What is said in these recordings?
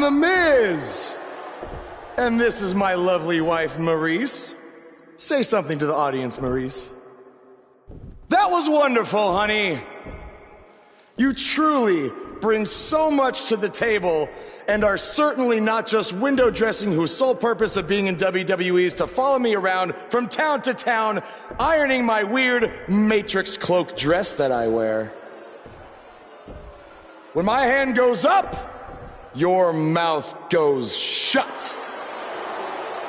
I'm The Miz. And this is my lovely wife, Maurice. Say something to the audience, Maurice. That was wonderful, honey. You truly bring so much to the table and are certainly not just window dressing whose sole purpose of being in WWE is to follow me around from town to town, ironing my weird Matrix cloak dress that I wear. When my hand goes up, your mouth goes shut.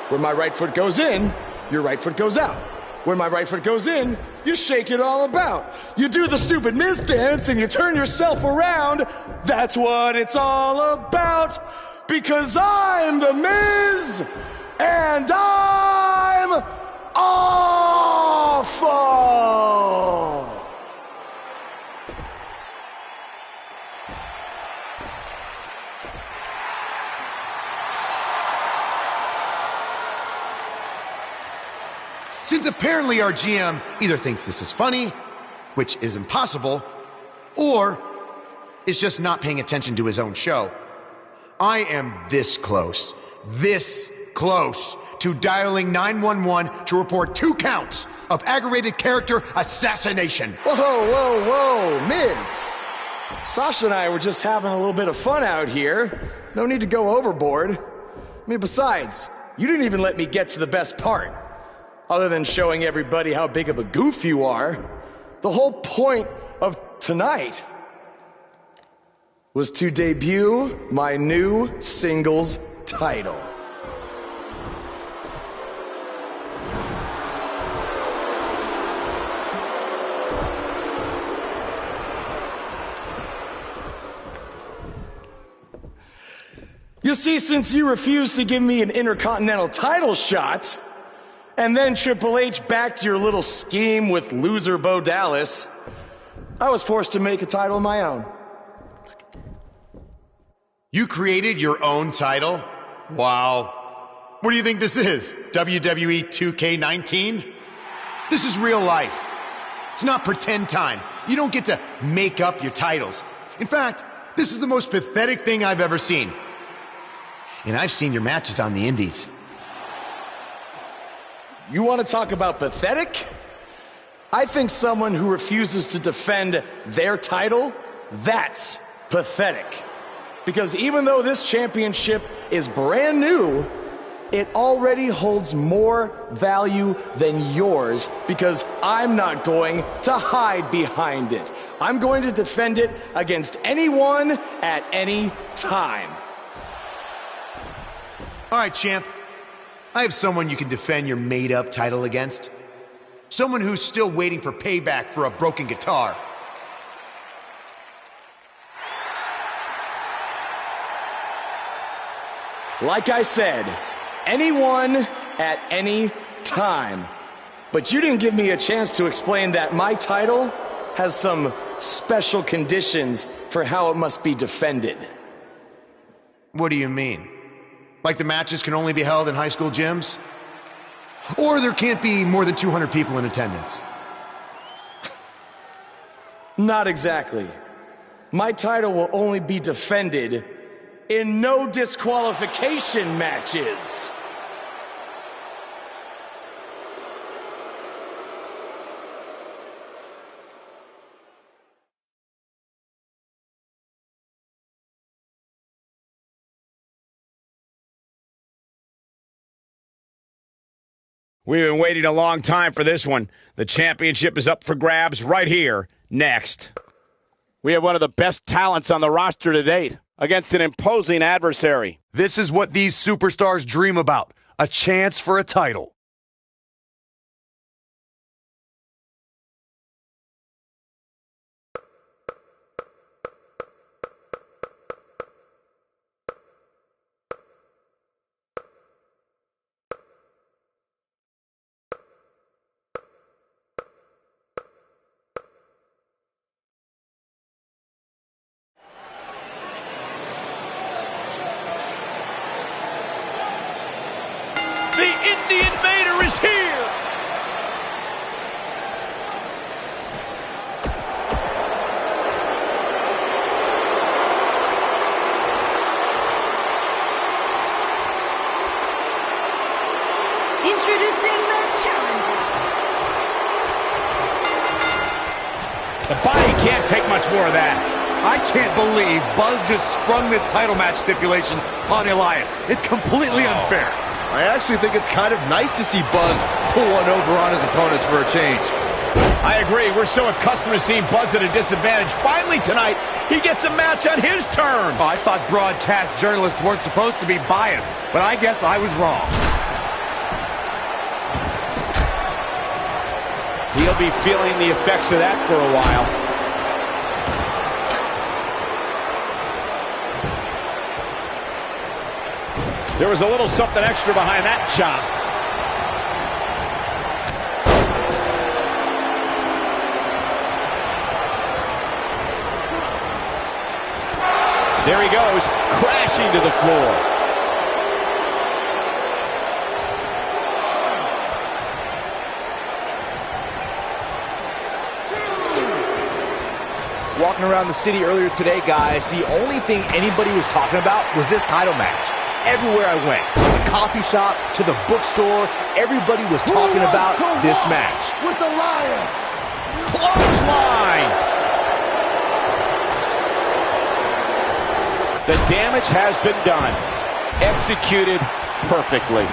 When my right foot goes in, your right foot goes out. When my right foot goes in, you shake it all about. You do the stupid Miz dance and you turn yourself around. That's what it's all about. Because I'm The Miz and I'm awful. Since apparently our GM either thinks this is funny, which is impossible, or is just not paying attention to his own show, I am this close to dialing 911 to report 2 counts of aggravated character assassination. Whoa, Miz. Sasha and I were just having a little bit of fun out here. No need to go overboard. I mean, besides, you didn't even let me get to the best part. Other than showing everybody how big of a goof you are, the whole point of tonight was to debut my new singles title. You see, since you refused to give me an Intercontinental title shot, and then Triple H backed your little scheme with loser Bo Dallas, I was forced to make a title of my own. You created your own title? Wow. What do you think this is? WWE 2K19? This is real life. It's not pretend time. You don't get to make up your titles. In fact, this is the most pathetic thing I've ever seen. And I've seen your matches on the indies. You want to talk about pathetic? I think someone who refuses to defend their title, that's pathetic. Because even though this championship is brand new, it already holds more value than yours because I'm not going to hide behind it. I'm going to defend it against anyone at any time. All right, champ. I have someone you can defend your made-up title against. Someone who's still waiting for payback for a broken guitar. Like I said, anyone at any time. But you didn't give me a chance to explain that my title has some special conditions for how it must be defended. What do you mean? Like the matches can only be held in high school gyms? Or there can't be more than 200 people in attendance? Not exactly. My title will only be defended in no disqualification matches. We've been waiting a long time for this one. The championship is up for grabs right here, next. We have one of the best talents on the roster to date against an imposing adversary. This is what these superstars dream about, a chance for a title. The Indian Invader is here! can't take much more of that. I can't believe Buzz just sprung this title match stipulation on Elias. It's completely unfair. I actually think it's kind of nice to see Buzz pull one over on his opponents for a change. I agree. We're so accustomed to seeing Buzz at a disadvantage. Finally tonight, he gets a match on his terms. Oh, I thought broadcast journalists weren't supposed to be biased, but I guess I was wrong. He'll be feeling the effects of that for a while. There was a little something extra behind that chop. There he goes, crashing to the floor. Walking around the city earlier today, guys, the only thing anybody was talking about was this title match. Everywhere I went, from the coffee shop to the bookstore, everybody was talking about this match. With Elias. Clothesline. The damage has been done. Executed perfectly.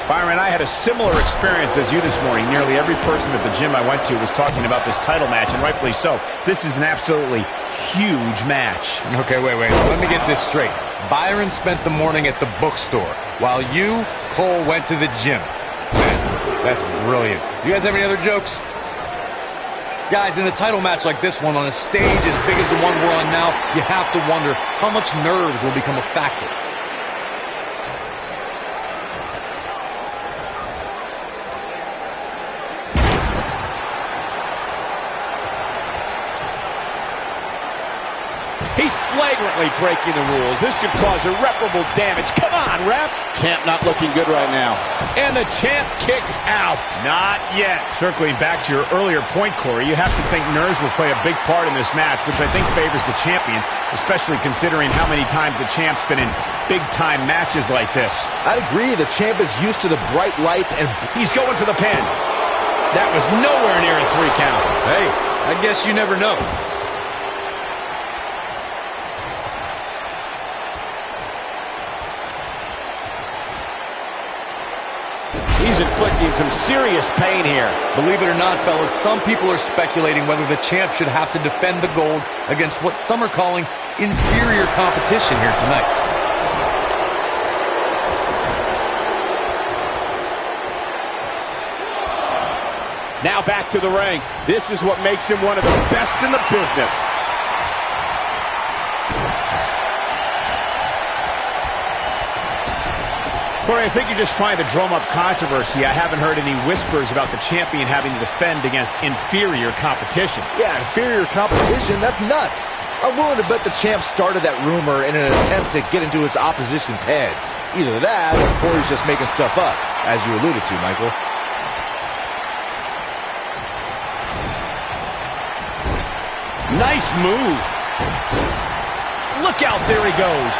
Byron, I had a similar experience as you this morning. Nearly every person at the gym I went to was talking about this title match, and rightfully so. This is an absolutely huge match. Okay, wait. Let me get this straight. Byron spent the morning at the bookstore, while you, Cole, went to the gym. Man, that's brilliant. You guys have any other jokes? Guys, in a title match like this one, on a stage as big as the one we're on now, you have to wonder how much nerves will become a factor. He's flagrantly breaking the rules. This could cause irreparable damage. Come on, ref. Champ not looking good right now. And the champ kicks out. Not yet. Circling back to your earlier point, Corey, you have to think nerves will play a big part in this match, which I think favors the champion, especially considering how many times the champ's been in big-time matches like this. I agree. The champ is used to the bright lights, and he's going for the pin. That was nowhere near a 3 count. Hey, I guess you never know. He's inflicting some serious pain here. Believe it or not, fellas, some people are speculating whether the champ should have to defend the gold against what some are calling inferior competition here tonight. Now back to the ring. This is what makes him one of the best in the business. Corey, I think you're just trying to drum up controversy. I haven't heard any whispers about the champion having to defend against inferior competition. Yeah, inferior competition, that's nuts. I'm willing to bet the champ started that rumor in an attempt to get into his opposition's head. Either that, or Corey's just making stuff up, as you alluded to, Michael. Nice move. Look out, there he goes.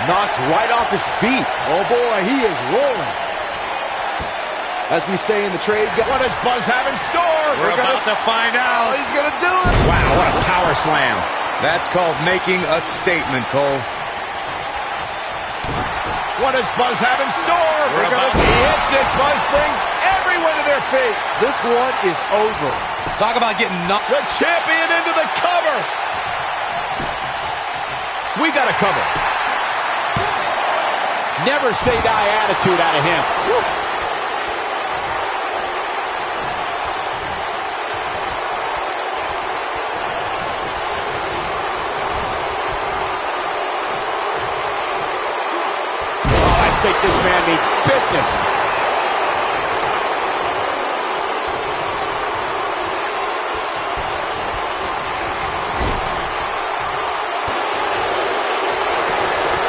Knocked right off his feet. Oh boy, he is rolling. As we say in the trade, what does Buzz have in store? We're about to find out. Oh, he's gonna do it. Wow, what a power slam. That's called making a statement, Cole. What does Buzz have in store? He hits it. Buzz brings everyone to their feet. This one is over. Talk about getting knocked. The champion into the cover. We got a cover. Never say die attitude out of him. Woo. Oh, I think this man needs business.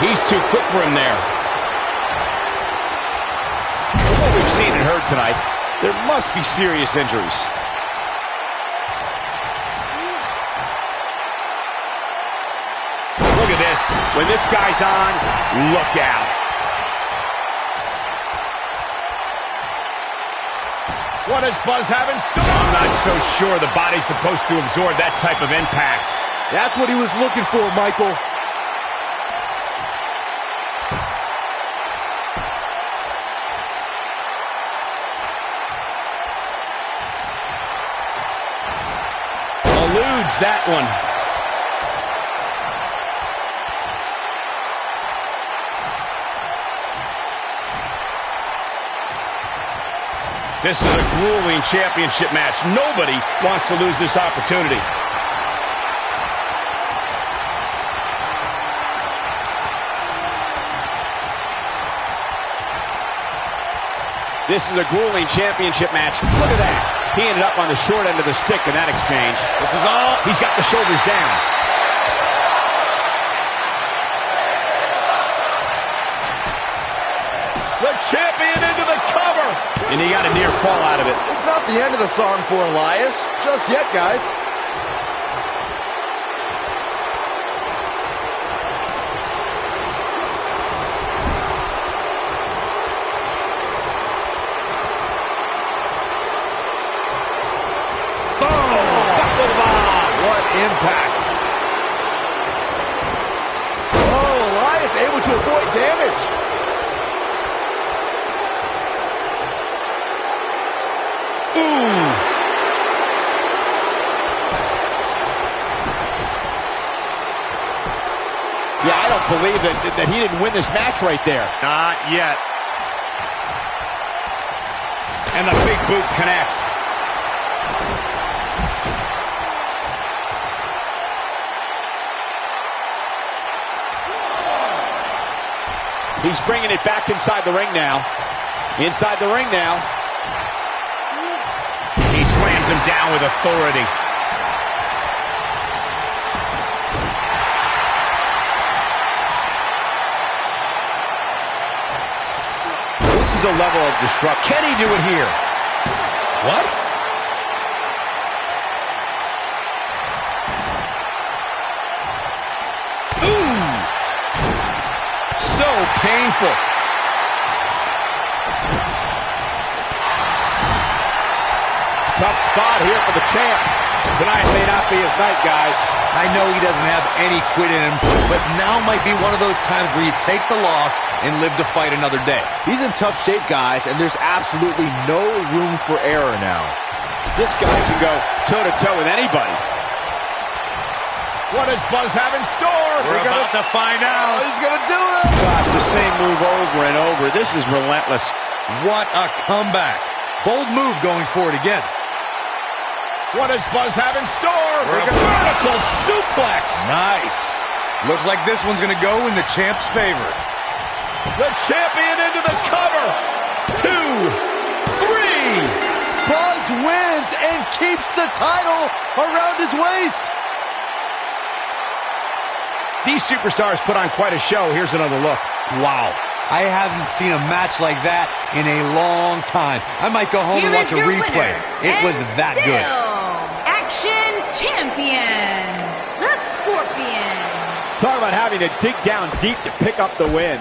He's too quick for him there. What we've seen and heard tonight, there must be serious injuries. Look at this. When this guy's on, look out. What does Buzz have in store? I'm not so sure the body's supposed to absorb that type of impact. That's what he was looking for, Michael. Eludes that one. This is a grueling championship match. Nobody wants to lose this opportunity. This is a grueling championship match. Look at that. He ended up on the short end of the stick in that exchange. This is all. He's got the shoulders down. The champion into the cover. And he got a near fall out of it. It's not the end of the song for Elias. Just yet, guys. Impact. Oh, Elias able to avoid damage. Ooh. Yeah, I don't believe that he didn't win this match right there. Not yet. And the big boot connects. He's bringing it back inside the ring now. Inside the ring now. He slams him down with authority. This is a level of destruction. Can he do it here? What? So painful. Tough spot here for the champ. Tonight may not be his night, guys. I know he doesn't have any quit in him, but now might be one of those times where you take the loss and live to fight another day. He's in tough shape, guys, and there's absolutely no room for error now. This guy can go toe-to-toe with anybody. What does Buzz have in store? We're about to find out. Oh, he's gonna do it. Gosh, the same move over and over. This is relentless. What a comeback. Bold move going forward again. What does Buzz have in store? Vertical suplex. Nice. Looks like this one's gonna go in the champ's favor. The champion into the cover. 2, 3. Buzz wins and keeps the title around his waist. These superstars put on quite a show. Here's another look. Wow. I haven't seen a match like that in a long time. I might go home and watch a replay. It was that good. Action champion, the Scorpion. Talk about having to dig down deep to pick up the win.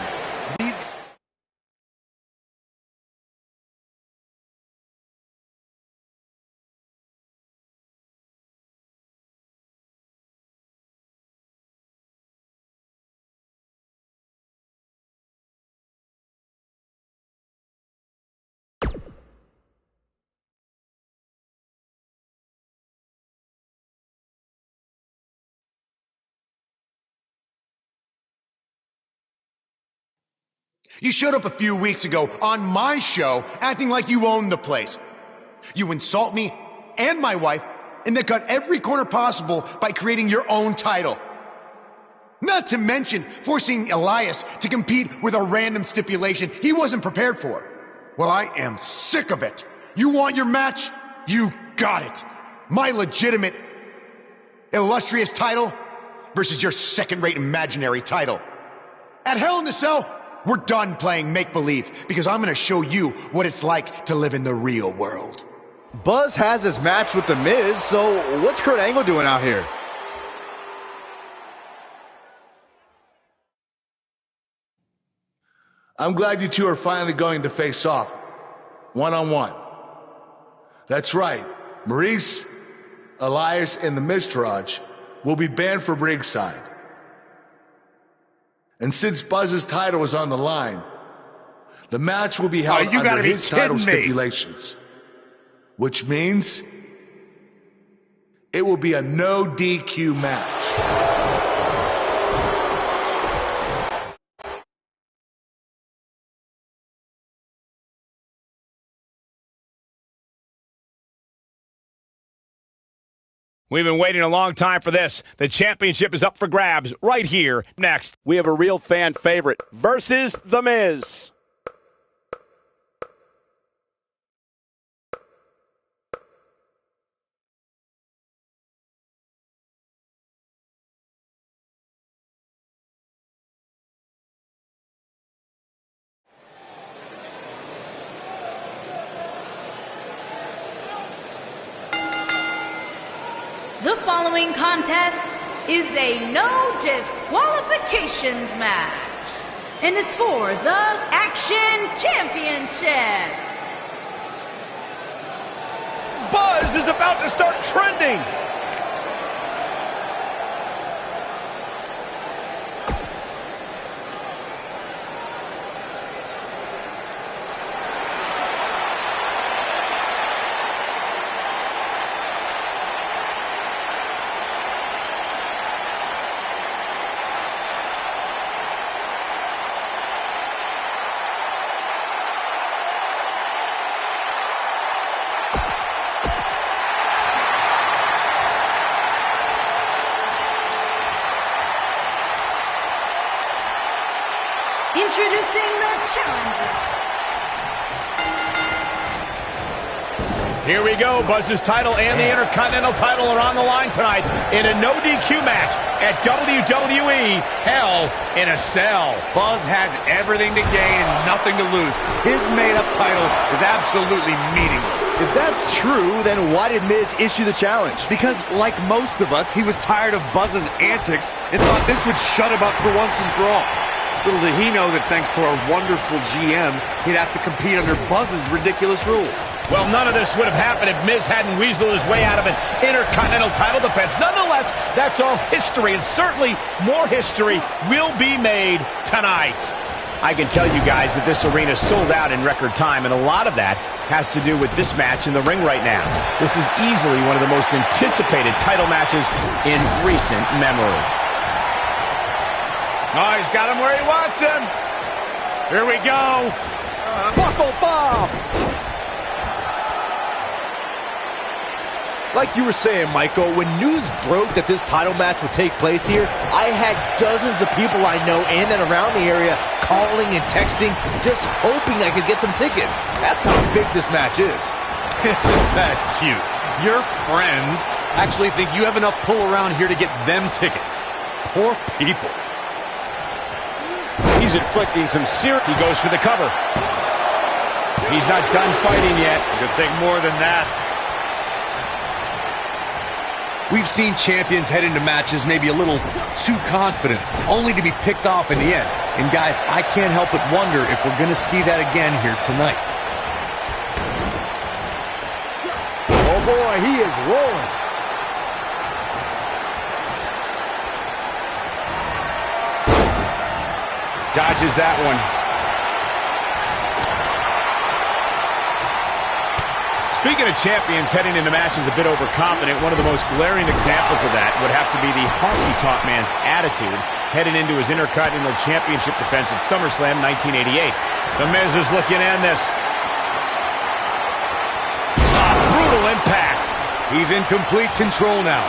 You showed up a few weeks ago on my show acting like you owned the place. You insult me and my wife and then cut every corner possible by creating your own title. Not to mention forcing Elias to compete with a random stipulation he wasn't prepared for. Well, I am sick of it. You want your match? You got it. My legitimate, illustrious title versus your second-rate imaginary title. At Hell in the Cell, we're done playing make-believe because I'm going to show you what it's like to live in the real world. Buzz has his match with The Miz, so what's Kurt Angle doing out here? I'm glad you two are finally going to face off, one-on-one. That's right. Maurice, Elias, and the Miztourage will be banned from ringside. And since Buzz's title is on the line, the match will be held under his title stipulations. Which means it will be a no DQ match. We've been waiting a long time for this. The championship is up for grabs right here. Next, we have a real fan favorite versus The Miz. The following contest is a no disqualifications match and is for the Action Championship. Buzz is about to start trending. Introducing the challenger. Here we go. Buzz's title and the Intercontinental title are on the line tonight in a no DQ match at WWE Hell in a Cell. Buzz has everything to gain and nothing to lose. His made-up title is absolutely meaningless. If that's true, then why did Miz issue the challenge? Because, like most of us, he was tired of Buzz's antics and thought this would shut him up for once and for all. Little did he know that thanks to our wonderful GM, he'd have to compete under Buzz's ridiculous rules. Well, none of this would have happened if Miz hadn't weaseled his way out of an Intercontinental title defense. Nonetheless, that's all history, and certainly more history will be made tonight. I can tell you guys that this arena sold out in record time, and a lot of that has to do with this match in the ring right now. This is easily one of the most anticipated title matches in recent memory. Oh, he's got him where he wants him. Here we go. Buckle bomb! Like you were saying, Michael, when news broke that this title match would take place here, I had dozens of people I know in and around the area calling and texting, just hoping I could get them tickets. That's how big this match is. Isn't that cute? Your friends actually think you have enough pull around here to get them tickets. Poor people. He's inflicting some serious. He goes for the cover. He's not done fighting yet. Could take more than that. We've seen champions head into matches maybe a little too confident, only to be picked off in the end. And guys, I can't help but wonder if we're going to see that again here tonight. Oh boy, he is rolling. Dodges that one. Speaking of champions heading into matches a bit overconfident, one of the most glaring examples of that would have to be the honky-tonk man's attitude heading into his Intercontinental Championship defense at SummerSlam 1988. The Miz is looking in this. Brutal impact. He's in complete control now.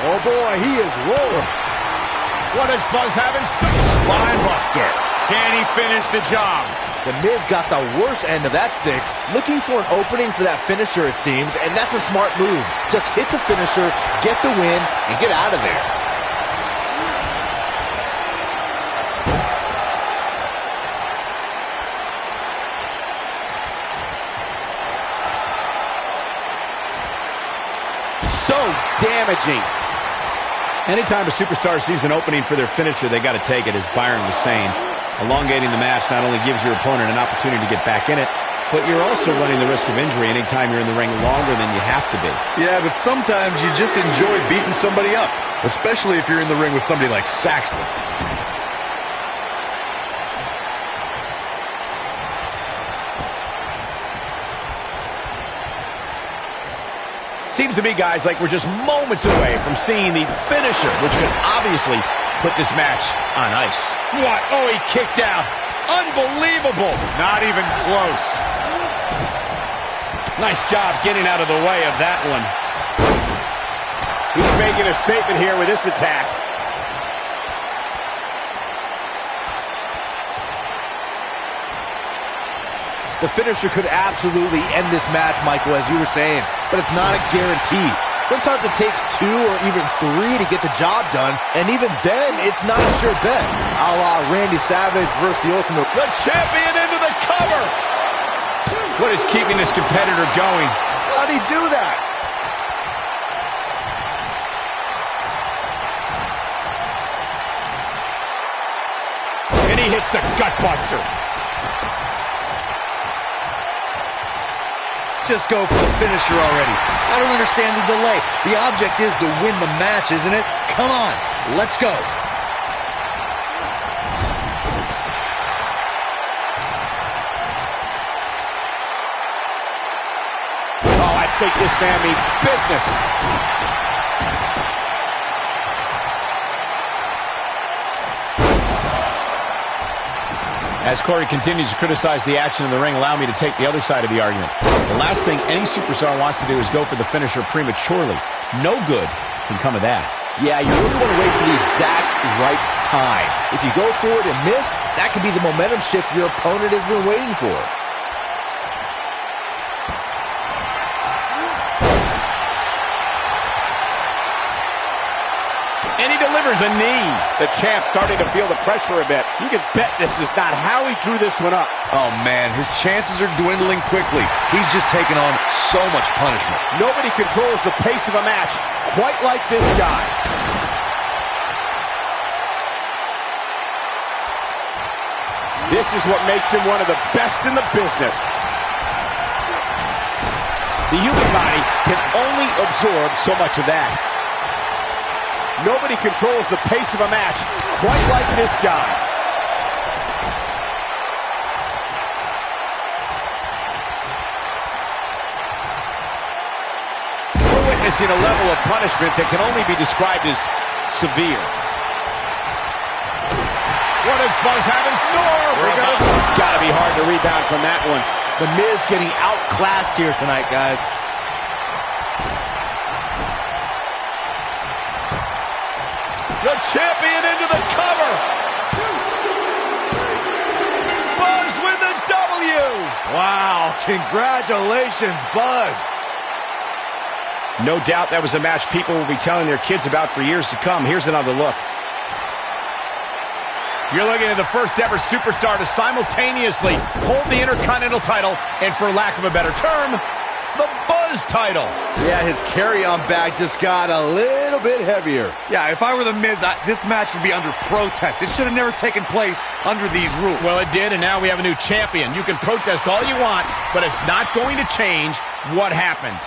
Oh boy, he is rolling. What does Buzz have in store? Spine buster. Can he finish the job? The Miz got the worst end of that stick, looking for an opening for that finisher, it seems, and that's a smart move. Just hit the finisher, get the win, and get out of there. So damaging. Anytime a superstar sees an opening for their finisher, they got to take it, as Byron was saying. Elongating the match not only gives your opponent an opportunity to get back in it, but you're also running the risk of injury anytime you're in the ring longer than you have to be. Yeah, but sometimes you just enjoy beating somebody up, especially if you're in the ring with somebody like Saxton. Seems to me, guys, like we're just moments away from seeing the finisher, which could obviously put this match on ice. What? Oh, he kicked out. Unbelievable. Not even close. Nice job getting out of the way of that one. He's making a statement here with this attack. The finisher could absolutely end this match, Michael, as you were saying, but it's not a guarantee. Sometimes it takes 2 or even 3 to get the job done, and even then, it's not a sure bet. A la Randy Savage versus the Ultimate. The champion into the cover! What is keeping this competitor going? How'd he do that? And he hits the gutbuster. Just go for the finisher already. I don't understand the delay. The object is to win the match, isn't it? Come on, let's go. Oh, I think this man means business. As Corey continues to criticize the action in the ring, allow me to take the other side of the argument. The last thing any superstar wants to do is go for the finisher prematurely. No good can come of that. Yeah, you really want to wait for the exact right time. If you go for it and miss, that could be the momentum shift your opponent has been waiting for. And he delivers a knee. The champ starting to feel the pressure a bit. You can bet this is not how he drew this one up. Oh, man, his chances are dwindling quickly. He's just taken on so much punishment. Nobody controls the pace of a match quite like this guy. This is what makes him one of the best in the business. The human body can only absorb so much of that. Nobody controls the pace of a match quite like this guy. We're witnessing a level of punishment that can only be described as severe. What does Buzz have in store? It's got to be hard to rebound from that one. The Miz getting outclassed here tonight, guys. The champion into the cover. Buzz with the W. Wow, congratulations, Buzz. No doubt that was a match people will be telling their kids about for years to come. Here's another look. You're looking at the first ever superstar to simultaneously hold the Intercontinental title and, for lack of a better term, the Buzz title. Yeah, his carry-on bag just got a little bit heavier. Yeah, if I were the Miz, this match would be under protest. It should have never taken place under these rules. Well, it did, and now we have a new champion. You can protest all you want, but it's not going to change what happened.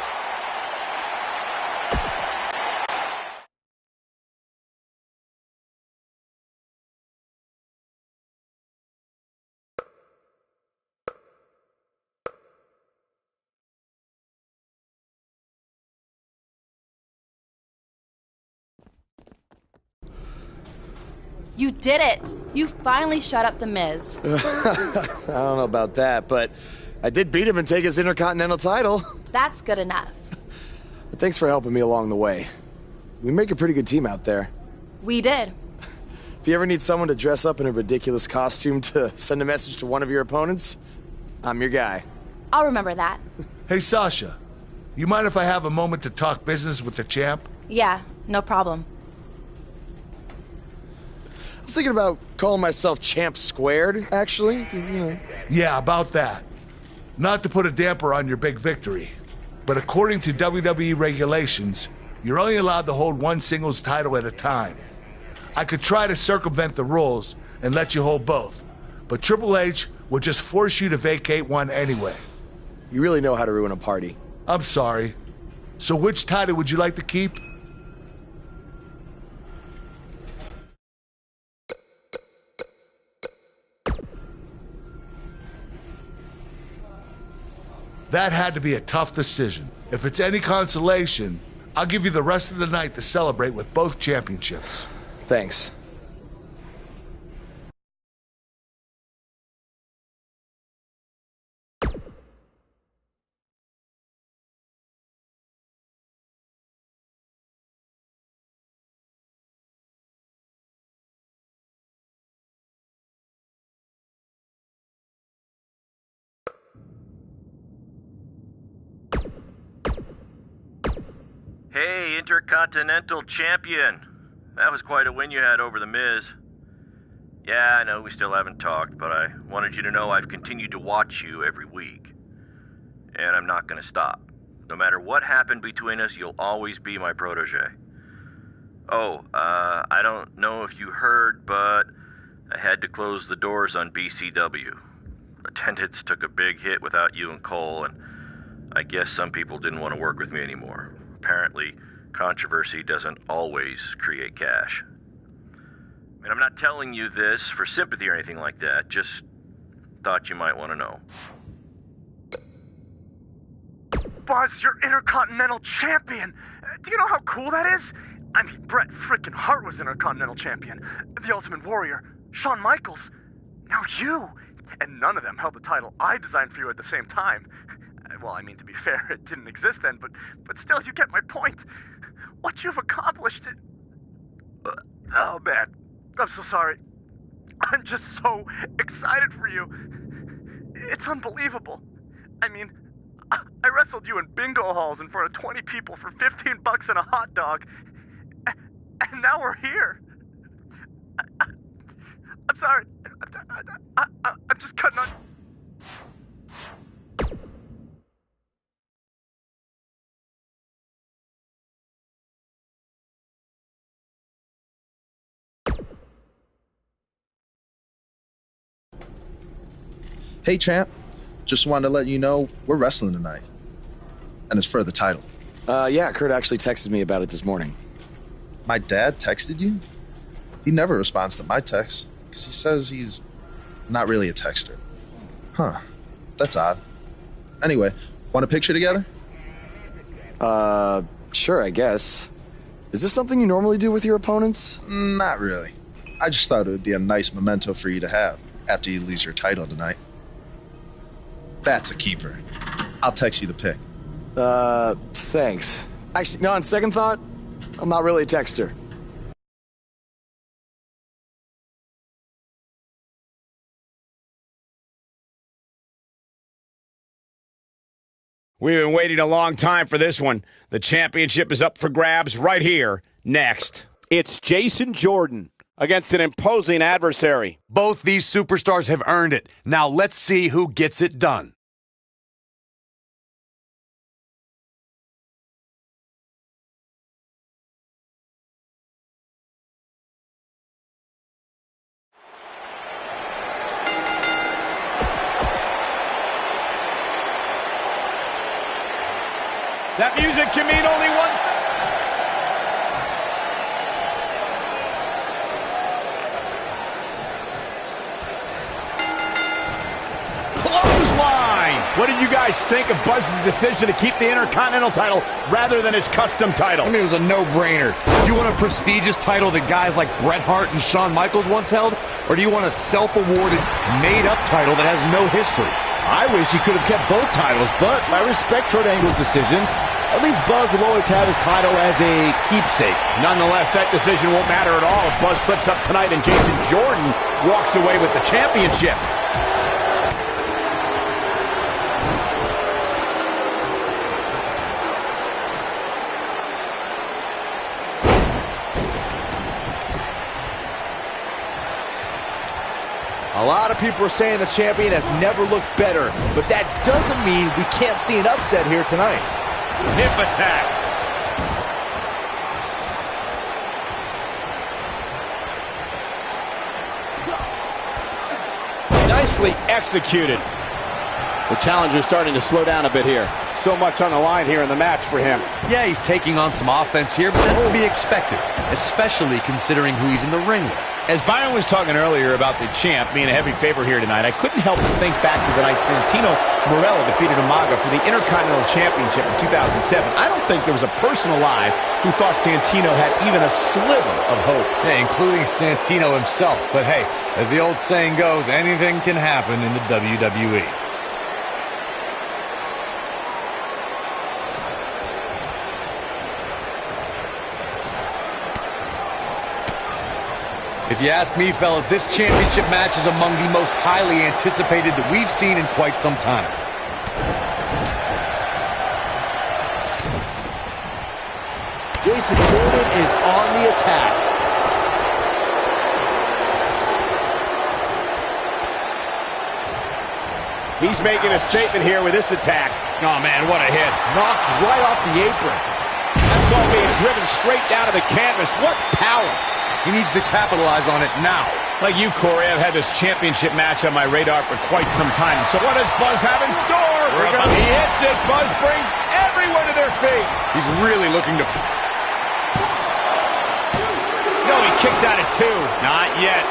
You did it! You finally shut up the Miz. I don't know about that, but I did beat him and take his Intercontinental title. That's good enough. Thanks for helping me along the way. We make a pretty good team out there. We did. If you ever need someone to dress up in a ridiculous costume to send a message to one of your opponents, I'm your guy. I'll remember that. Hey, Sasha, you mind if I have a moment to talk business with the champ? Yeah, no problem. I was thinking about calling myself Champ Squared, actually. You know. Yeah, about that. Not to put a damper on your big victory, but according to WWE regulations, You're only allowed to hold one singles title at a time. I could try to circumvent the rules and let you hold both, but Triple H would just force you to vacate one anyway. You really know how to ruin a party. I'm sorry. So which title would you like to keep? That had to be a tough decision. If it's any consolation, I'll give you the rest of the night to celebrate with both championships. Thanks. Hey, Intercontinental Champion. That was quite a win you had over The Miz. Yeah, I know we still haven't talked, but I wanted you to know I've continued to watch you every week. And I'm not gonna stop. No matter what happened between us, you'll always be my protege. Oh, I don't know if you heard, but I had to close the doors on BCW. Attendance took a big hit without you and Cole, and I guess some people didn't want to work with me anymore. Apparently, controversy doesn't always create cash. And I'm not telling you this for sympathy or anything like that, just thought you might want to know. Buzz, you're Intercontinental Champion! Do you know how cool that is? I mean, Bret frickin' Hart was Intercontinental Champion. The Ultimate Warrior, Shawn Michaels. Now you! And none of them held the title I designed for you at the same time. Well, I mean, to be fair, it didn't exist then, but still, you get my point. What you've accomplished... Oh, man. I'm so sorry. I'm just so excited for you. It's unbelievable. I mean, I wrestled you in bingo halls in front of 20 people for $15 and a hot dog. And now we're here. I'm sorry. I'm just cutting on... Hey, champ. Just wanted to let you know we're wrestling tonight. And it's for the title. Yeah, Kurt actually texted me about it this morning. My dad texted you? He never responds to my texts, because he says he's not really a texter. Huh. That's odd. Anyway, want a picture together? Sure, I guess. Is this something you normally do with your opponents? Not really. I just thought it would be a nice memento for you to have after you lose your title tonight. That's a keeper. I'll text you the pic. Thanks. Actually, no, on second thought, I'm not really a texter. We've been waiting a long time for this one. The championship is up for grabs right here, next. It's Jason Jordan against an imposing adversary. Both these superstars have earned it. Now let's see who gets it done. That music can mean only one thing. Clothesline! What did you guys think of Buzz's decision to keep the Intercontinental title rather than his custom title? I mean, it was a no-brainer. Do you want a prestigious title that guys like Bret Hart and Shawn Michaels once held? Or do you want a self-awarded, made-up title that has no history? I wish he could have kept both titles, but I respect Kurt Angle's decision. At least Buzz will always have his title as a keepsake. Nonetheless, that decision won't matter at all if Buzz slips up tonight and Jason Jordan walks away with the championship. A lot of people are saying the champion has never looked better, but that doesn't mean we can't see an upset here tonight. Hip attack. Nicely executed. The challenger's starting to slow down a bit here. So much on the line here in the match for him. Yeah, he's taking on some offense here, but that's to be expected, especially considering who he's in the ring with. As Byron was talking earlier about the champ being a heavy favorite here tonight, I couldn't help but think back to the night Santino Marella defeated Umaga for the Intercontinental Championship in 2007. I don't think there was a person alive who thought Santino had even a sliver of hope. Yeah, including Santino himself. But hey, as the old saying goes, anything can happen in the WWE. If you ask me, fellas, this championship match is among the most highly anticipated that we've seen in quite some time. Jason Jordan is on the attack. He's making a statement here with this attack. Oh, man, what a hit. Knocked right off the apron. That's called being driven straight down to the canvas. What power. He needs to capitalize on it now. Like you, Corey, I've had this championship match on my radar for quite some time. So what does Buzz have in store? He hits it. Buzz brings everyone to their feet. He's really looking to... No, he kicks out at 2. Not yet.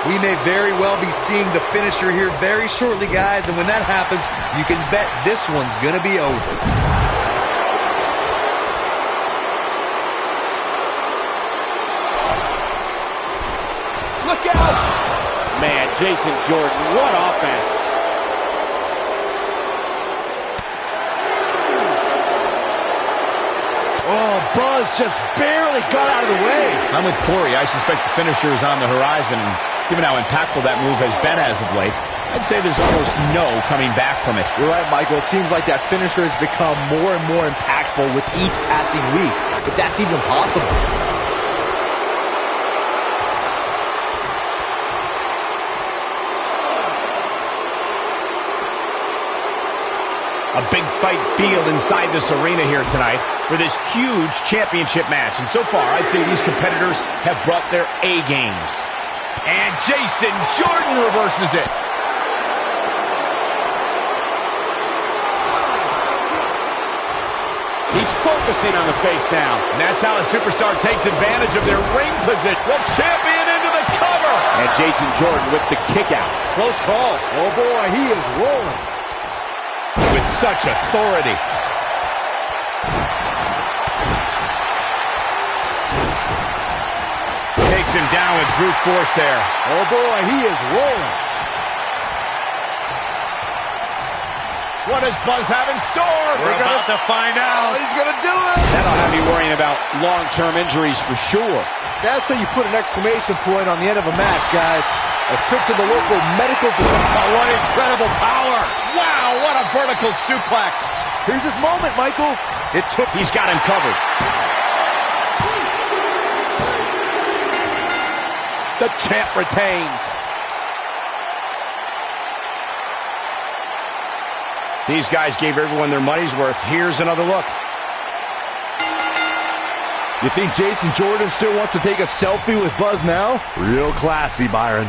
We may very well be seeing the finisher here very shortly, guys, and when that happens, you can bet this one's going to be over. Look out! Man, Jason Jordan, what offense. Oh, Buzz just barely got out of the way. I'm with Corey. I suspect the finisher is on the horizon. And given how impactful that move has been as of late, I'd say there's almost no coming back from it. You're right, Michael. It seems like that finisher has become more and more impactful with each passing week, if that's even possible. A big fight field inside this arena here tonight for this huge championship match. And so far, I'd say these competitors have brought their A games. And Jason Jordan reverses it. He's focusing on the face now. And that's how a superstar takes advantage of their ring position. The champion into the cover. And Jason Jordan with the kick out. Close call. Oh boy, he is rolling. With such authority. Takes him down with brute force there. Oh boy, he is rolling. What does Buzz have in store? We're about to find out. Oh, he's going to do it. That'll have you worrying about long-term injuries for sure. That's how you put an exclamation point on the end of a match, guys. A trip to the local medical... Oh, what incredible power. Wow, what a vertical suplex. Here's his moment, Michael. He's got him covered. The champ retains. These guys gave everyone their money's worth. Here's another look. You think Jason Jordan still wants to take a selfie with Buzz now? Real classy, Byron.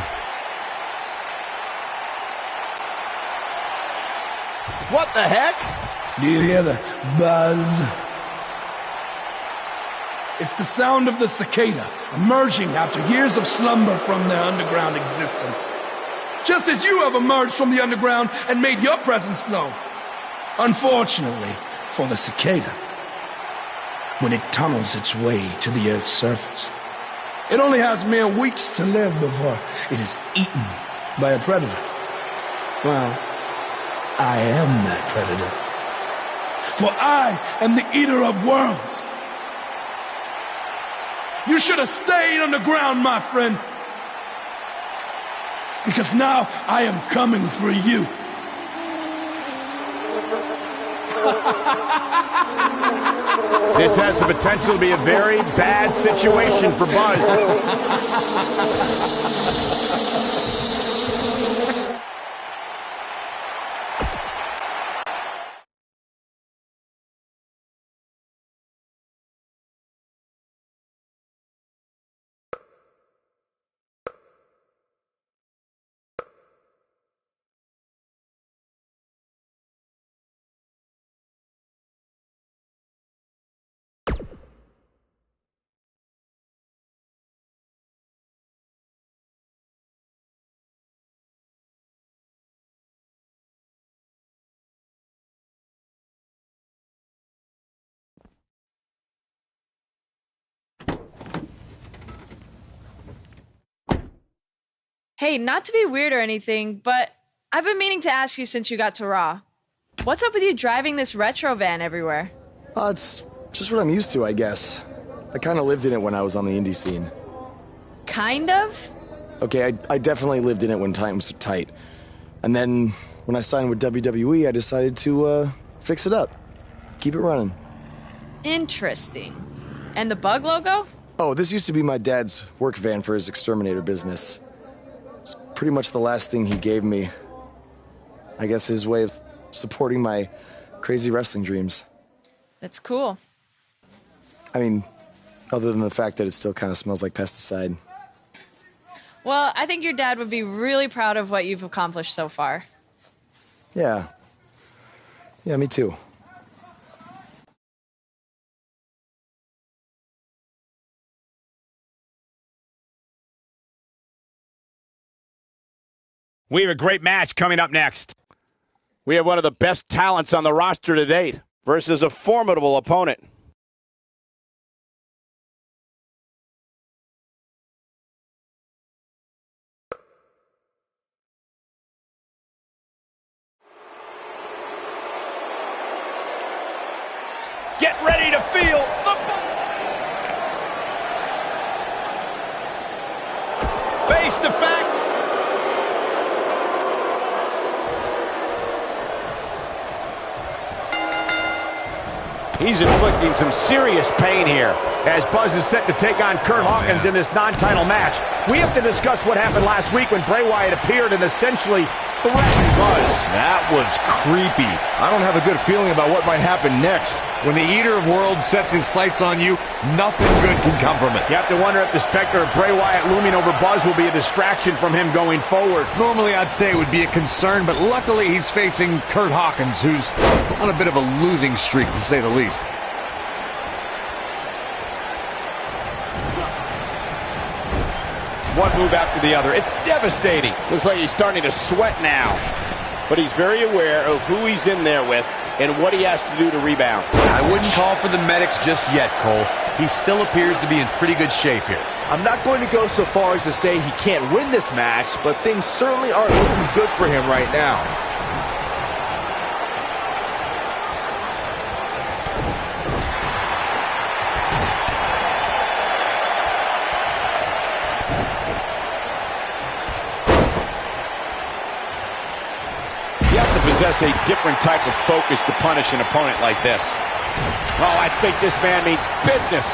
What the heck? Do you hear the buzz? It's the sound of the cicada emerging after years of slumber from their underground existence. Just as you have emerged from the underground and made your presence known. Unfortunately for the cicada, when it tunnels its way to the Earth's surface, it only has mere weeks to live before it is eaten by a predator. Well, I am that predator. For I am the eater of worlds. You should have stayed underground, my friend. Because now I am coming for you. This has the potential to be a very bad situation for Buzz. Hey, not to be weird or anything, but I've been meaning to ask you since you got to Raw. What's up with you driving this retro van everywhere? It's just what I'm used to, I guess. I kind of lived in it when I was on the indie scene. Kind of? Okay, I definitely lived in it when times were tight. And then when I signed with WWE, I decided to fix it up. Keep it running. Interesting. And the bug logo? Oh, this used to be my dad's work van for his exterminator business. It's pretty much the last thing he gave me. I guess his way of supporting my crazy wrestling dreams. That's cool. I mean, other than the fact that it still kind of smells like pesticide. Well, I think your dad would be really proud of what you've accomplished so far. Yeah. Yeah, me too. We have a great match coming up next. We have one of the best talents on the roster to date versus a formidable opponent. Get ready to feel the face to fact. He's inflicting some serious pain here as Buzz is set to take on Curt Hawkins in this non-title match. We have to discuss what happened last week when Bray Wyatt appeared and essentially threatened Buzz. That was creepy. I don't have a good feeling about what might happen next. When the Eater of Worlds sets his sights on you, nothing good can come from it. You have to wonder if the specter of Bray Wyatt looming over Buzz will be a distraction from him going forward. Normally I'd say it would be a concern, but luckily he's facing Curt Hawkins, who's on a bit of a losing streak, to say the least. One move after the other. It's devastating. Looks like he's starting to sweat now. But he's very aware of who he's in there with and what he has to do to rebound. I wouldn't call for the medics just yet, Cole. He still appears to be in pretty good shape here. I'm not going to go so far as to say he can't win this match, but things certainly aren't looking good for him right now. Possess a different type of focus to punish an opponent like this. Oh, I think this man means business.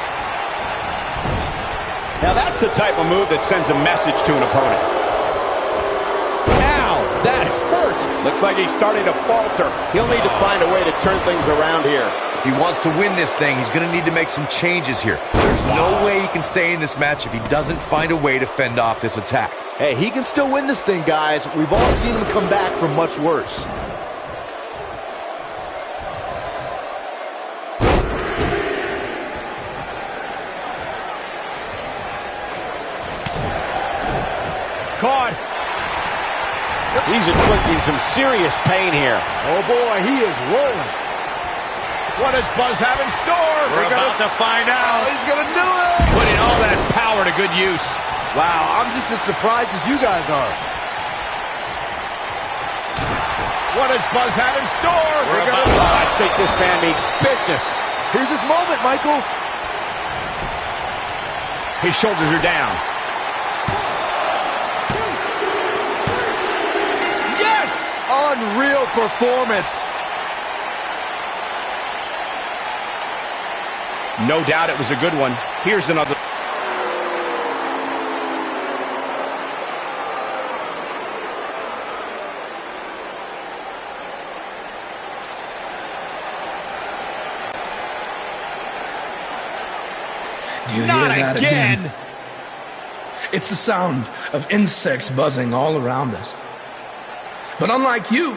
Now that's the type of move that sends a message to an opponent. Ow, that hurt. Looks like he's starting to falter. He'll need to find a way to turn things around here. If he wants to win this thing, he's going to need to make some changes here. There's no way he can stay in this match if he doesn't find a way to fend off this attack. Hey, he can still win this thing, guys. We've all seen him come back from much worse. Caught. He's inflicting some serious pain here. Oh boy, he is rolling. What does Buzz have in store? We're about to find out. Oh, he's gonna do it. Putting all that power to good use. Wow, I'm just as surprised as you guys are. What does Buzz have in store? I think this man means business. Here's his moment, Michael. His shoulders are down. Yes! Unreal performance. No doubt it was a good one. Here's another. You hear Not that again. It's the sound of insects buzzing all around us. But unlike you,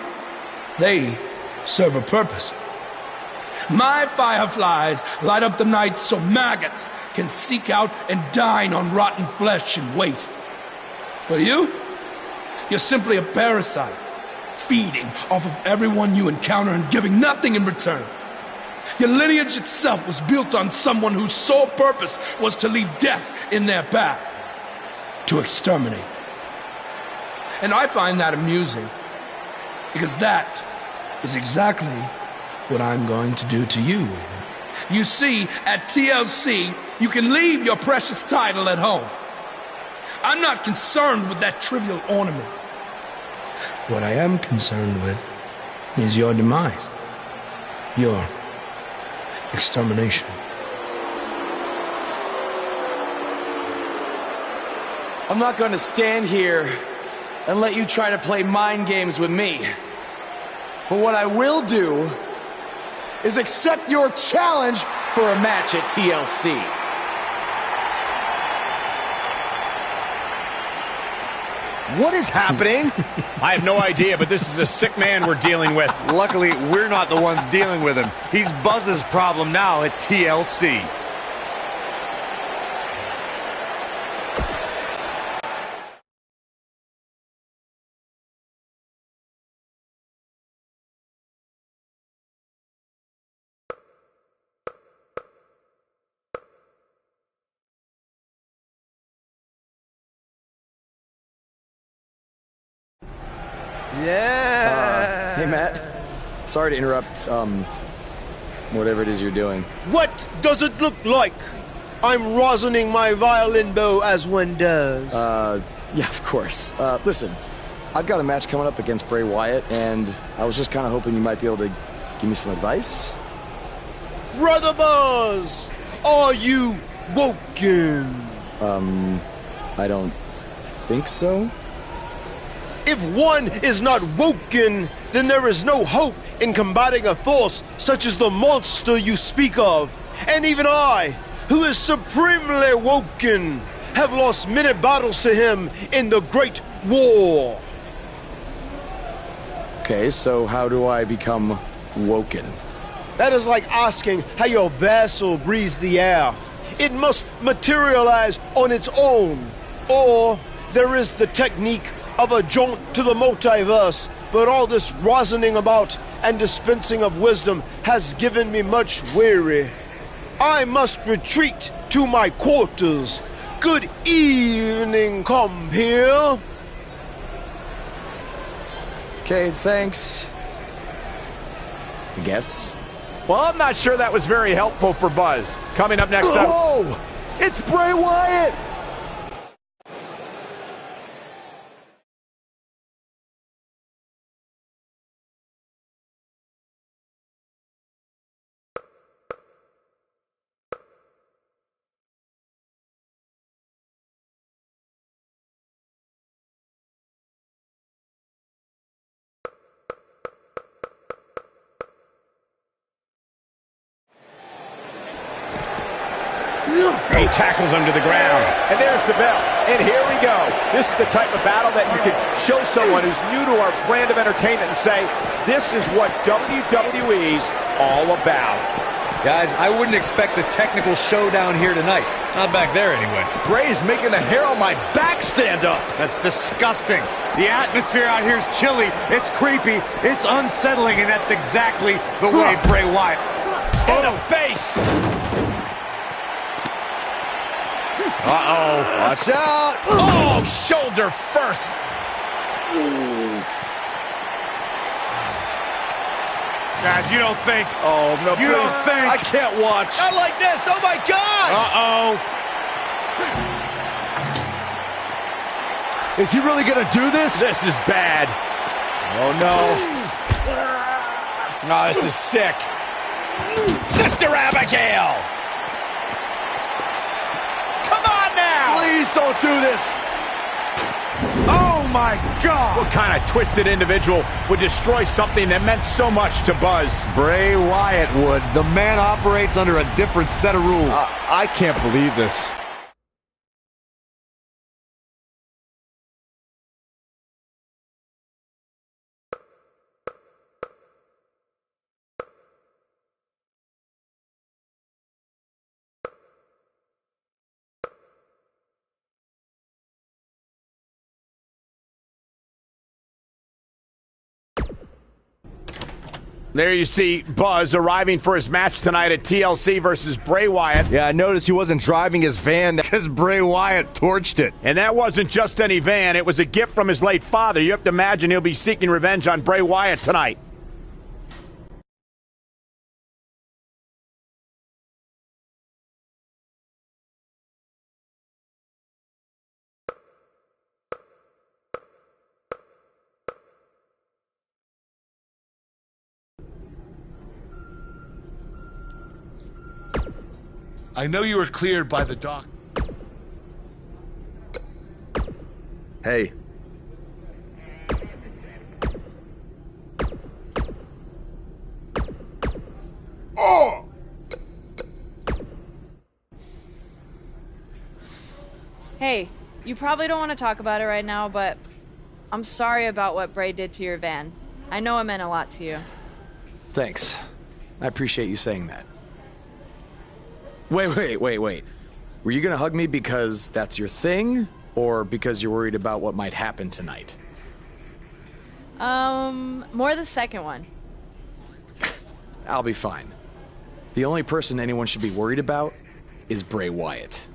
they serve a purpose. My fireflies light up the night so maggots can seek out and dine on rotten flesh and waste. But you're simply a parasite, feeding off of everyone you encounter and giving nothing in return. Your lineage itself was built on someone whose sole purpose was to leave death in their path, to exterminate. And I find that amusing. Because that is exactly what I'm going to do to you. You see, at TLC, you can leave your precious title at home. I'm not concerned with that trivial ornament. What I am concerned with is your demise. Your extermination. I'm not going to stand here and let you try to play mind games with me. But what I will do is accept your challenge for a match at TLC. What is happening? I have no idea, but this is a sick man we're dealing with. Luckily, we're not the ones dealing with him. He's Buzz's problem now at TLC. Yeah. Hey, Matt. Sorry to interrupt, whatever it is you're doing. What does it look like? I'm rosining my violin bow as one does. Yeah, of course. Listen, I've got a match coming up against Bray Wyatt, and I was just kind of hoping you might be able to give me some advice. Brother Buzz, are you woken? I don't think so. If one is not woken, then there is no hope in combating a force such as the monster you speak of. And even I, who is supremely woken, have lost many battles to him in the Great War. Okay, so how do I become woken? That is like asking how your vessel breathes the air. It must materialize on its own. Or there is the technique of a jaunt to the multiverse, but all this rosining about and dispensing of wisdom has given me much weary. I must retreat to my quarters. Good evening, come here. Okay, thanks. I guess. Well, I'm not sure that was very helpful for Buzz. Coming up next up... Oh! It's Bray Wyatt! He tackles him to the ground. And there's the bell. And here we go. This is the type of battle that you can show someone who's new to our brand of entertainment and say, this is what WWE's all about. Guys, I wouldn't expect a technical showdown here tonight. Not back there, anyway. Bray's making the hair on my back stand up. That's disgusting. The atmosphere out here is chilly. It's creepy. It's unsettling, and that's exactly the way Bray Wyatt. In the face. Uh-oh. Watch out. Oh, shoulder first. Guys, you don't think. Oh, no, you don't think. I can't watch. Not like this. Oh, my God. Uh-oh. Is he really going to do this? This is bad. Oh, no. Oh, this is sick. Sister Abigail. Come on now. Please don't do this. Oh, my God. What kind of twisted individual would destroy something that meant so much to Buzz? Bray Wyatt would. The man operates under a different set of rules. I can't believe this. There you see Buzz arriving for his match tonight at TLC versus Bray Wyatt. Yeah, I noticed he wasn't driving his van because Bray Wyatt torched it. And that wasn't just any van. It was a gift from his late father. You have to imagine he'll be seeking revenge on Bray Wyatt tonight. I know you were cleared by the doc. Hey. Oh! Hey, you probably don't want to talk about it right now, but I'm sorry about what Bray did to your van. I know it meant a lot to you. Thanks. I appreciate you saying that. Wait. Were you gonna hug me because that's your thing, or because you're worried about what might happen tonight? More the second one. I'll be fine. The only person anyone should be worried about is Bray Wyatt.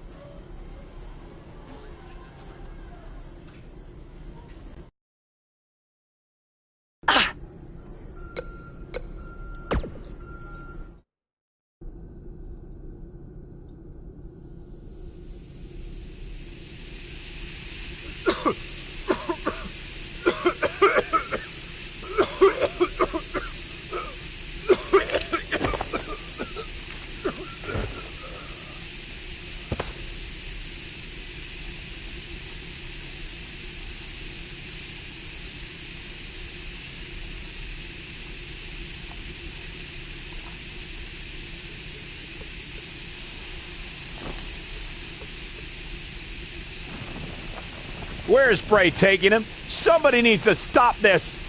Where is Bray taking him? Somebody needs to stop this.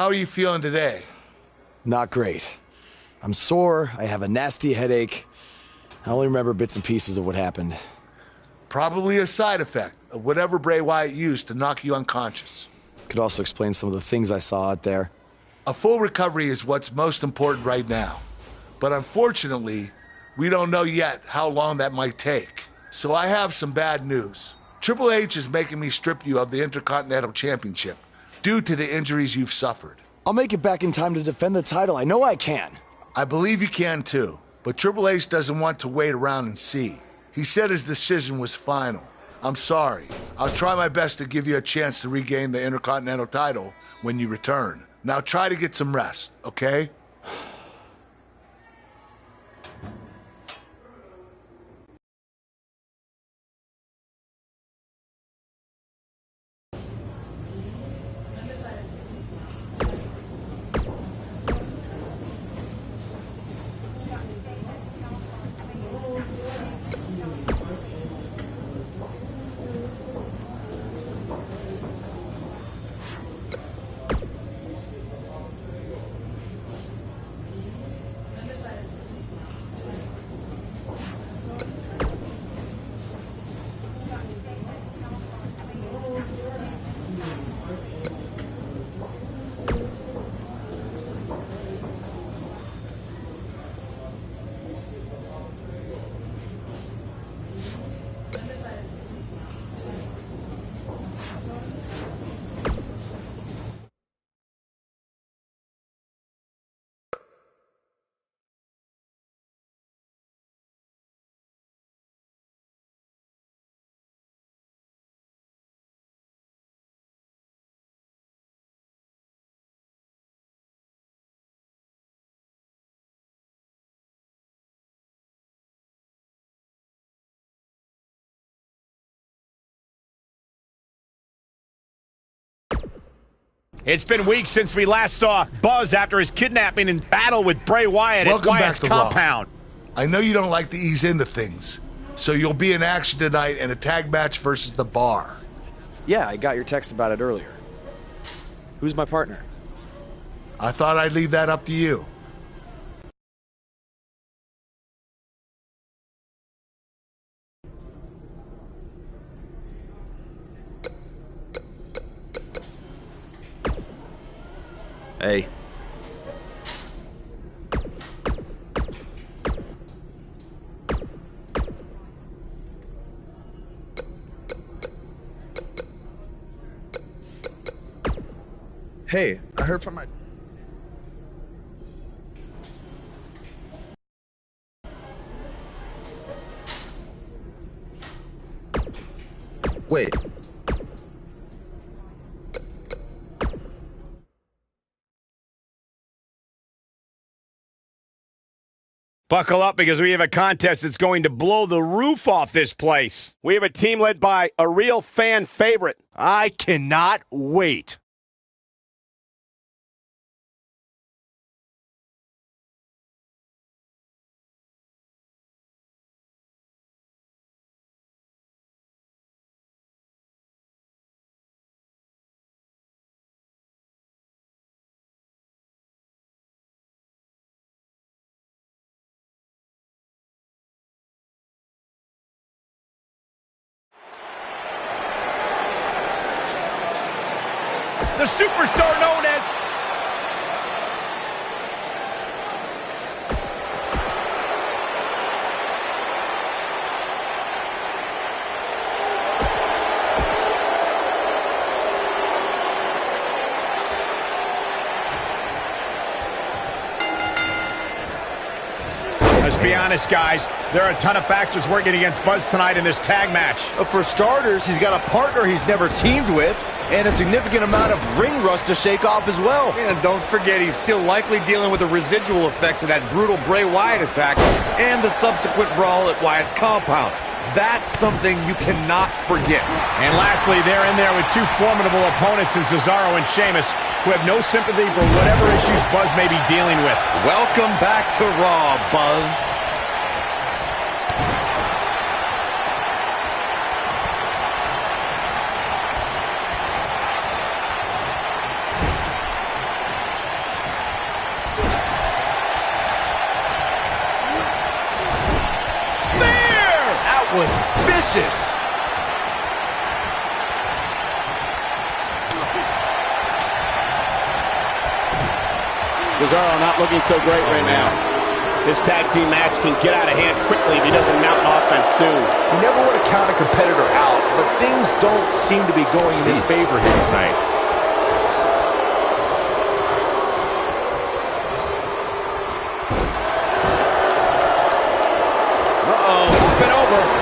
How are you feeling today? Not great. I'm sore, I have a nasty headache. I only remember bits and pieces of what happened. Probably a side effect of whatever Bray Wyatt used to knock you unconscious. Could also explain some of the things I saw out there. A full recovery is what's most important right now. But unfortunately, we don't know yet how long that might take. So I have some bad news. Triple H is making me strip you of the Intercontinental Championship due to the injuries you've suffered. I'll make it back in time to defend the title. I know I can. I believe you can too, but Triple H doesn't want to wait around and see. He said his decision was final. I'm sorry. I'll try my best to give you a chance to regain the Intercontinental title when you return. Now try to get some rest, okay? It's been weeks since we last saw Buzz after his kidnapping and battle with Bray Wyatt at Wyatt's compound. I know you don't like to ease into things, so you'll be in action tonight in a tag match versus The Bar. Yeah, I got your text about it earlier. Who's my partner? I thought I'd leave that up to you. Hey. Hey, I heard from my... Wait. Buckle up because we have a contest that's going to blow the roof off this place. We have a team led by a real fan favorite. I cannot wait. The superstar known as... Let's be honest, guys. There are a ton of factors working against Buzz tonight in this tag match. For starters, he's got a partner he's never teamed with, and a significant amount of ring rust to shake off as well. And don't forget, he's still likely dealing with the residual effects of that brutal Bray Wyatt attack and the subsequent brawl at Wyatt's compound. That's something you cannot forget. And lastly, they're in there with two formidable opponents in Cesaro and Sheamus, who have no sympathy for whatever issues Buzz may be dealing with. Welcome back to Raw, Buzz. Was vicious. Cesaro not looking so great right now. This tag team match can get out of hand quickly if he doesn't mount an offense soon. You never want to count a competitor out, but things don't seem to be going in his favor here tonight.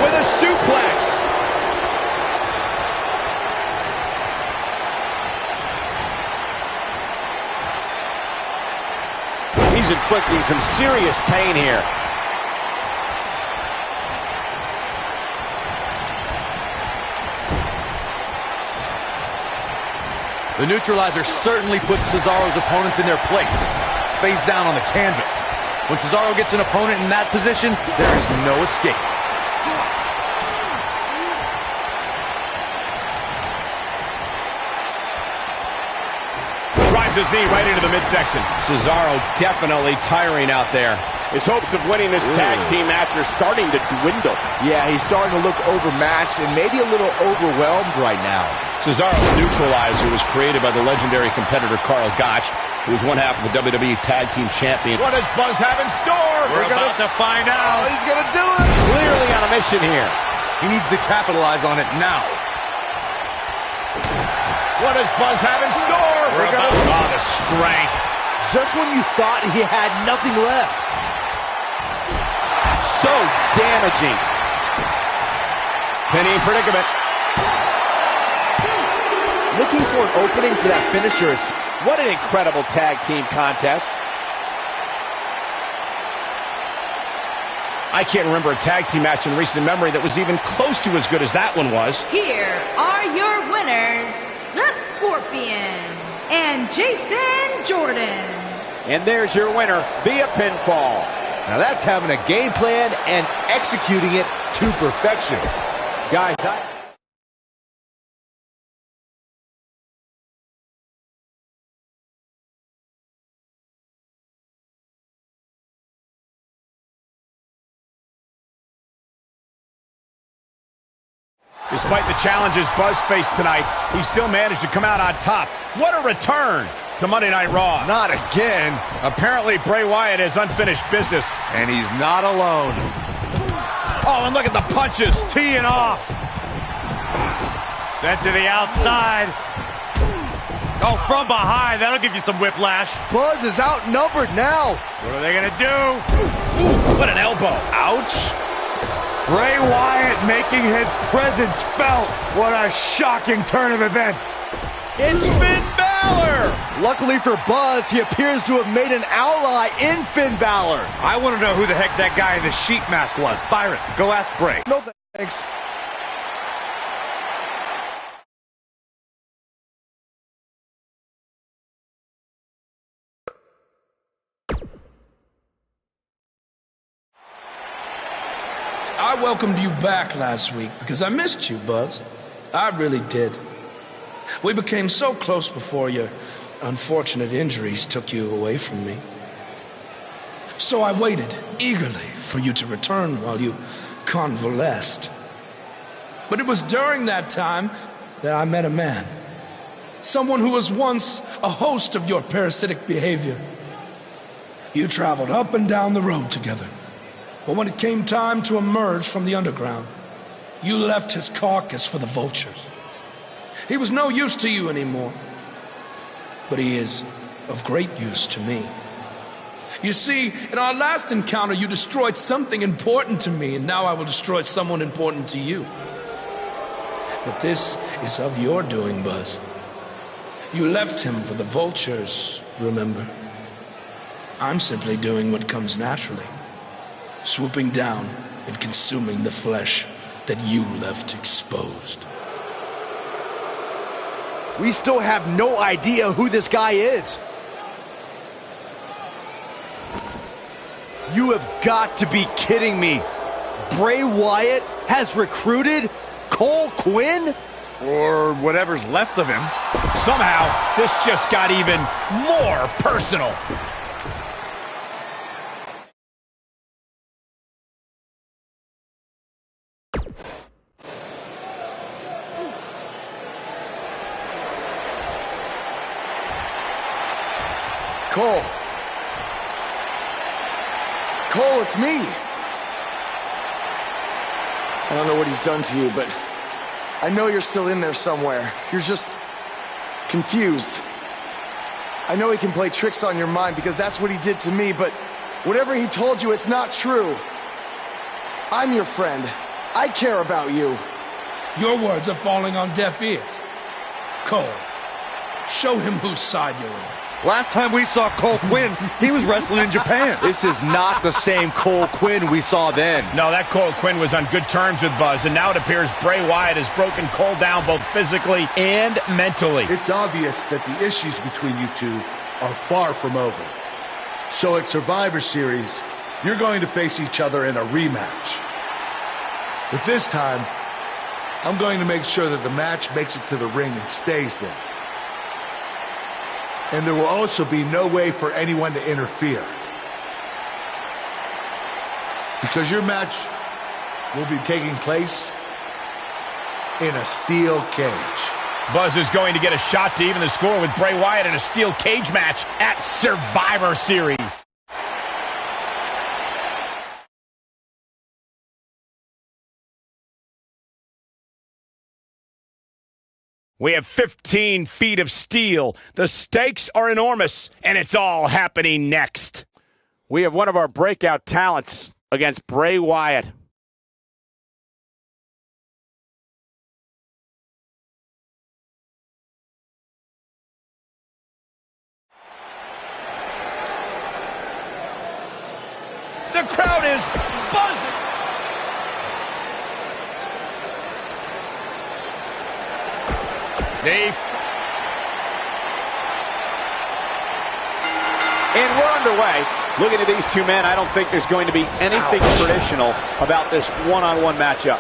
With a suplex. He's inflicting some serious pain here. The neutralizer certainly puts Cesaro's opponents in their place, face down on the canvas. When Cesaro gets an opponent in that position, there is no escape. Drives his knee right into the midsection. Cesaro definitely tiring out there. His hopes of winning this tag team match are starting to dwindle. Yeah, he's starting to look overmatched and maybe a little overwhelmed right now. Cesaro's neutralizer was created by the legendary competitor Karl Gotch, who was one half of the WWE Tag Team Champion. What does Buzz have in store? We're about to find out. Oh, he's going to do it. Clearly on a mission here. He needs to capitalize on it now. What does Buzz have in store? We're about the strength. Just when you thought he had nothing left. So damaging. Pinning predicament. Looking for an opening for that finisher. What an incredible tag team contest. I can't remember a tag team match in recent memory that was even close to as good as that one was. Here are your winners, the Scorpion and Jason Jordan. And there's your winner via pinfall. Now that's having a game plan and executing it to perfection. Guys, despite the challenges Buzz faced tonight, he still managed to come out on top. What a return to Monday Night Raw. Not again. Apparently, Bray Wyatt has unfinished business. And he's not alone. Oh, and look at the punches, teeing off. Sent to the outside. Oh, from behind. That'll give you some whiplash. Buzz is outnumbered now. What are they going to do? Ooh, what an elbow. Ouch. Bray Wyatt making his presence felt. What a shocking turn of events. It's Finn Balor. Balor! Luckily for Buzz, he appears to have made an ally in Finn Balor. I want to know who the heck that guy in the sheep mask was. Byron, go ask Bray. No thanks. I welcomed you back last week because I missed you, Buzz. I really did. We became so close before your unfortunate injuries took you away from me. So I waited eagerly for you to return while you convalesced. But it was during that time that I met a man. Someone who was once a host of your parasitic behavior. You traveled up and down the road together. But when it came time to emerge from the underground, you left his carcass for the vultures. He was no use to you anymore, but he is of great use to me. You see, in our last encounter, you destroyed something important to me, and now I will destroy someone important to you. But this is of your doing, Buzz. You left him for the vultures, remember? I'm simply doing what comes naturally. Swooping down and consuming the flesh that you left exposed. We still have no idea who this guy is. You have got to be kidding me. Bray Wyatt has recruited Cole Quinn? Or whatever's left of him. Somehow, this just got even more personal. Cole. Cole, it's me. I don't know what he's done to you, but I know you're still in there somewhere. You're just confused. I know he can play tricks on your mind because that's what he did to me, but whatever he told you, it's not true. I'm your friend. I care about you. Your words are falling on deaf ears. Cole, show him whose side you're on. Last time we saw Cole Quinn, he was wrestling in Japan. This is not the same Cole Quinn we saw then. No, that Cole Quinn was on good terms with Buzz, and now it appears Bray Wyatt has broken Cole down both physically and mentally. It's obvious that the issues between you two are far from over. So at Survivor Series, you're going to face each other in a rematch. But this time, I'm going to make sure that the match makes it to the ring and stays there. And there will also be no way for anyone to interfere. Because your match will be taking place in a steel cage. Buzz is going to get a shot to even the score with Bray Wyatt in a steel cage match at Survivor Series. We have 15 feet of steel. The stakes are enormous, and it's all happening next. We have one of our breakout talents against Bray Wyatt. The crowd is buzzing. And we're underway. Looking at these two men, I don't think there's going to be anything traditional about this one-on-one matchup.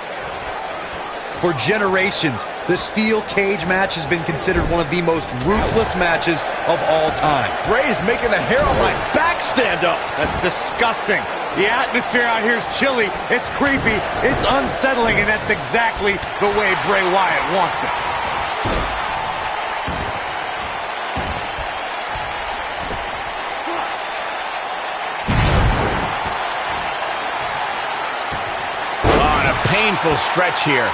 For generations, the steel cage match has been considered one of the most ruthless matches of all time. Bray is making the hair on my back stand up. That's disgusting. The atmosphere out here is chilly, it's creepy, it's unsettling, and that's exactly the way Bray Wyatt wants it. On a painful stretch here.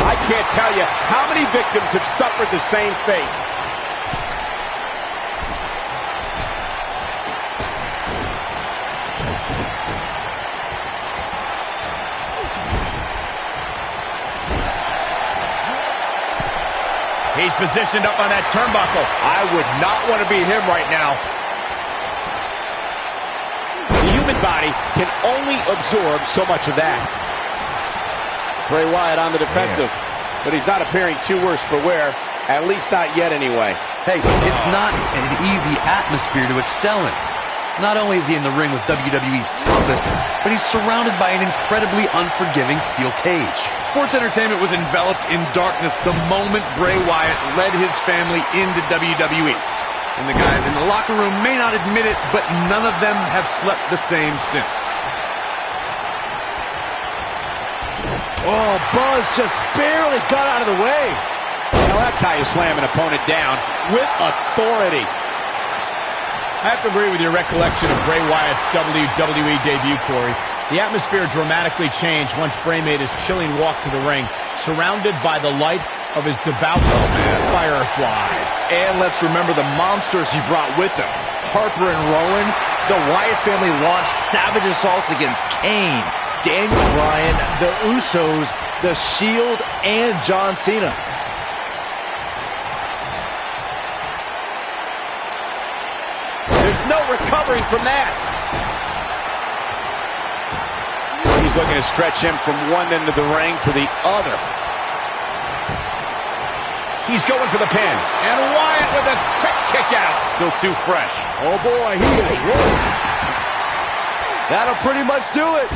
I can't tell you how many victims have suffered the same fate. He's positioned up on that turnbuckle. I would not want to be him right now. The human body can only absorb so much of that. Bray Wyatt on the defensive, but he's not appearing too worse for wear, at least not yet anyway. Hey, it's not an easy atmosphere to excel in. Not only is he in the ring with WWE's toughest, but he's surrounded by an incredibly unforgiving steel cage. Sports entertainment was enveloped in darkness the moment Bray Wyatt led his family into WWE. And the guys in the locker room may not admit it, but none of them have slept the same since. Oh, Buzz just barely got out of the way. Now that's how you slam an opponent down, with authority. I have to agree with your recollection of Bray Wyatt's WWE debut, Corey. The atmosphere dramatically changed once Bray made his chilling walk to the ring, surrounded by the light of his devout fireflies. And let's remember the monsters he brought with him. Harper and Rowan. The Wyatt family launched savage assaults against Kane, Daniel Bryan, the Usos, The Shield, and John Cena. There's no recovering from that. He's looking to stretch him from one end of the ring to the other. He's going for the pin. And Wyatt with a quick kick out. Still too fresh. Oh boy, he is rolling. That'll pretty much do it.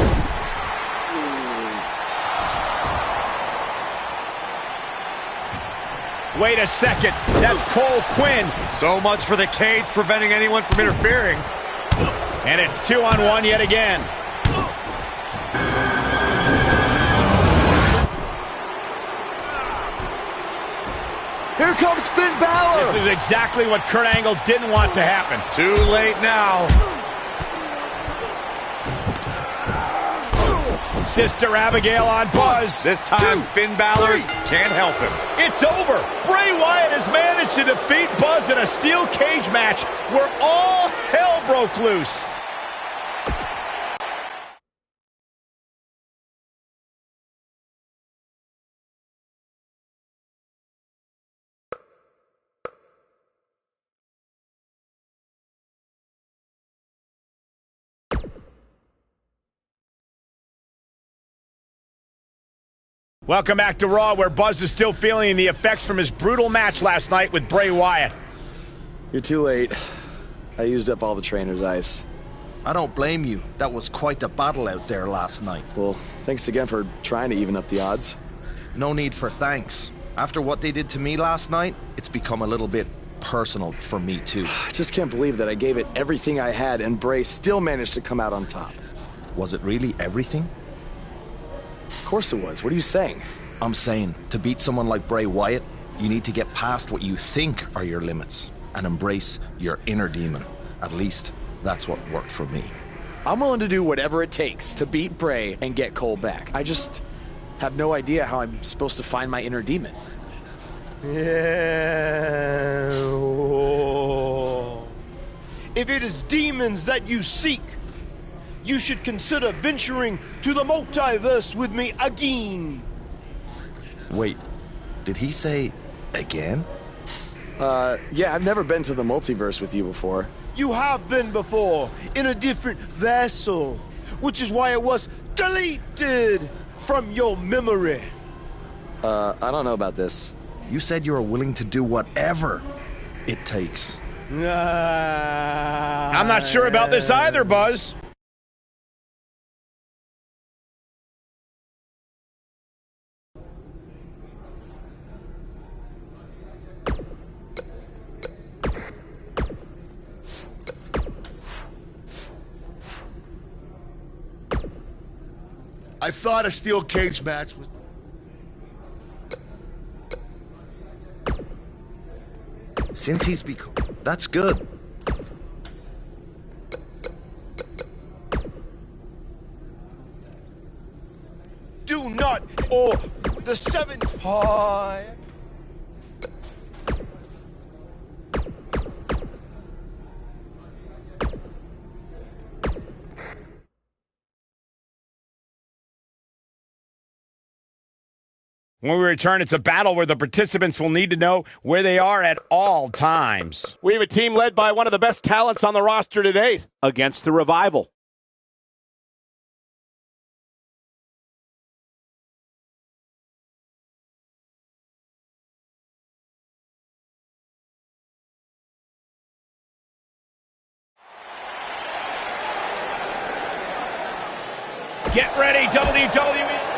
Wait a second. That's Cole Quinn. So much for the cage preventing anyone from interfering. And it's 2-on-1 yet again. Here comes Finn Balor. This is exactly what Kurt Angle didn't want to happen. Too late now. Sister Abigail on Buzz. This time, Finn Balor can't help him. It's over. Bray Wyatt has managed to defeat Buzz in a steel cage match where all hell broke loose. Welcome back to Raw, where Buzz is still feeling the effects from his brutal match last night with Bray Wyatt. You're too late. I used up all the trainer's ice. I don't blame you. That was quite a battle out there last night. Well, thanks again for trying to even up the odds. No need for thanks. After what they did to me last night, it's become a little bit personal for me too. I just can't believe that I gave it everything I had and Bray still managed to come out on top. Was it really everything? Of course it was. What are you saying? I'm saying, to beat someone like Bray Wyatt, you need to get past what you think are your limits and embrace your inner demon. At least, that's what worked for me. I'm willing to do whatever it takes to beat Bray and get Cole back. I just have no idea how I'm supposed to find my inner demon. Yeah. If it is demons that you seek, you should consider venturing to the multiverse with me again. Wait, did he say again? Yeah, I've never been to the multiverse with you before. You have been before, in a different vessel, which is why it was deleted from your memory. I don't know about this. You said you were willing to do whatever it takes. I'm not sure about this either, Buzz. I thought a steel cage match was... Since he's become... That's good. Do not, or the 7 high. When we return, it's a battle where the participants will need to know where they are at all times. We have a team led by one of the best talents on the roster to date against the Revival. Get ready, WWE.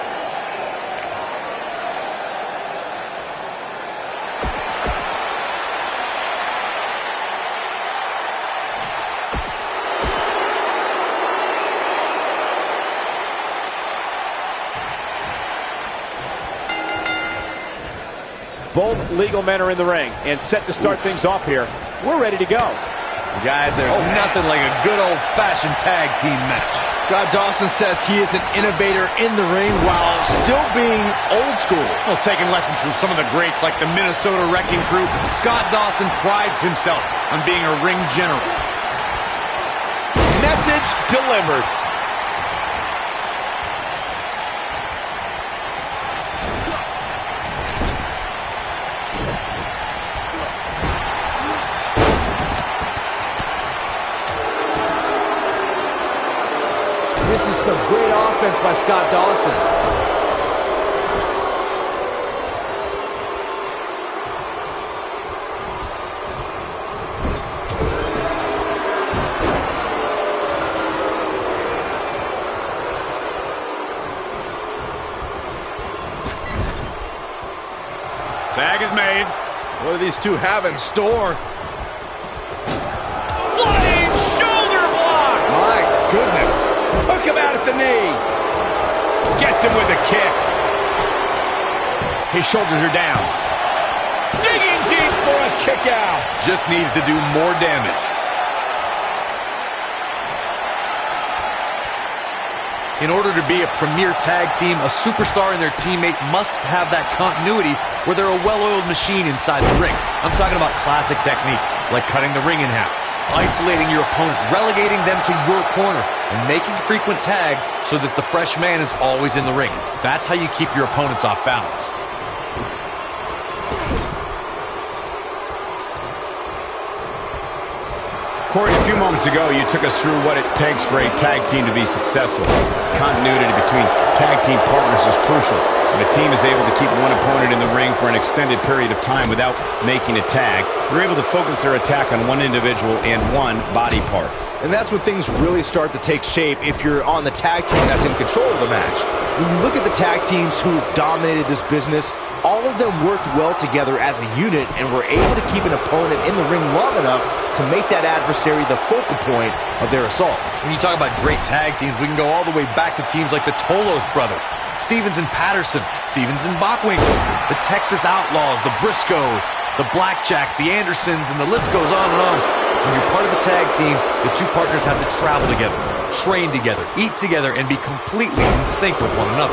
Both legal men are in the ring and set to start things off here. We're ready to go. Guys, there's nothing like a good old-fashioned tag team match. Scott Dawson says he is an innovator in the ring while still being old school. Well, taking lessons from some of the greats like the Minnesota Wrecking Crew, Scott Dawson prides himself on being a ring general. Message delivered. This is some great offense by Scott Dawson. Tag is made. What do these two have in store? Flying shoulder block! My goodness. Took him out at the knee. Gets him with a kick. His shoulders are down. Digging deep for a kick out. Just needs to do more damage. In order to be a premier tag team, a superstar and their teammate must have that continuity where they're a well-oiled machine inside the ring. I'm talking about classic techniques like cutting the ring in half, isolating your opponent, relegating them to your corner, and making frequent tags so that the fresh man is always in the ring. That's how you keep your opponents off balance. Corey, a few moments ago, you took us through what it takes for a tag team to be successful. Continuity between tag team partners is crucial. When a team is able to keep one opponent in the ring for an extended period of time without making a tag, they're able to focus their attack on one individual and one body part. And that's when things really start to take shape if you're on the tag team that's in control of the match. When you look at the tag teams who've dominated this business, all of them worked well together as a unit and were able to keep an opponent in the ring long enough to make that adversary the focal point of their assault. When you talk about great tag teams, we can go all the way back to teams like the Tolos brothers, Stevens and Patterson, Stevens and Bockwinkel, the Texas Outlaws, the Briscoes, the Blackjacks, the Andersons, and the list goes on and on. When you're part of a tag team, the two partners have to travel together, train together, eat together, and be completely in sync with one another.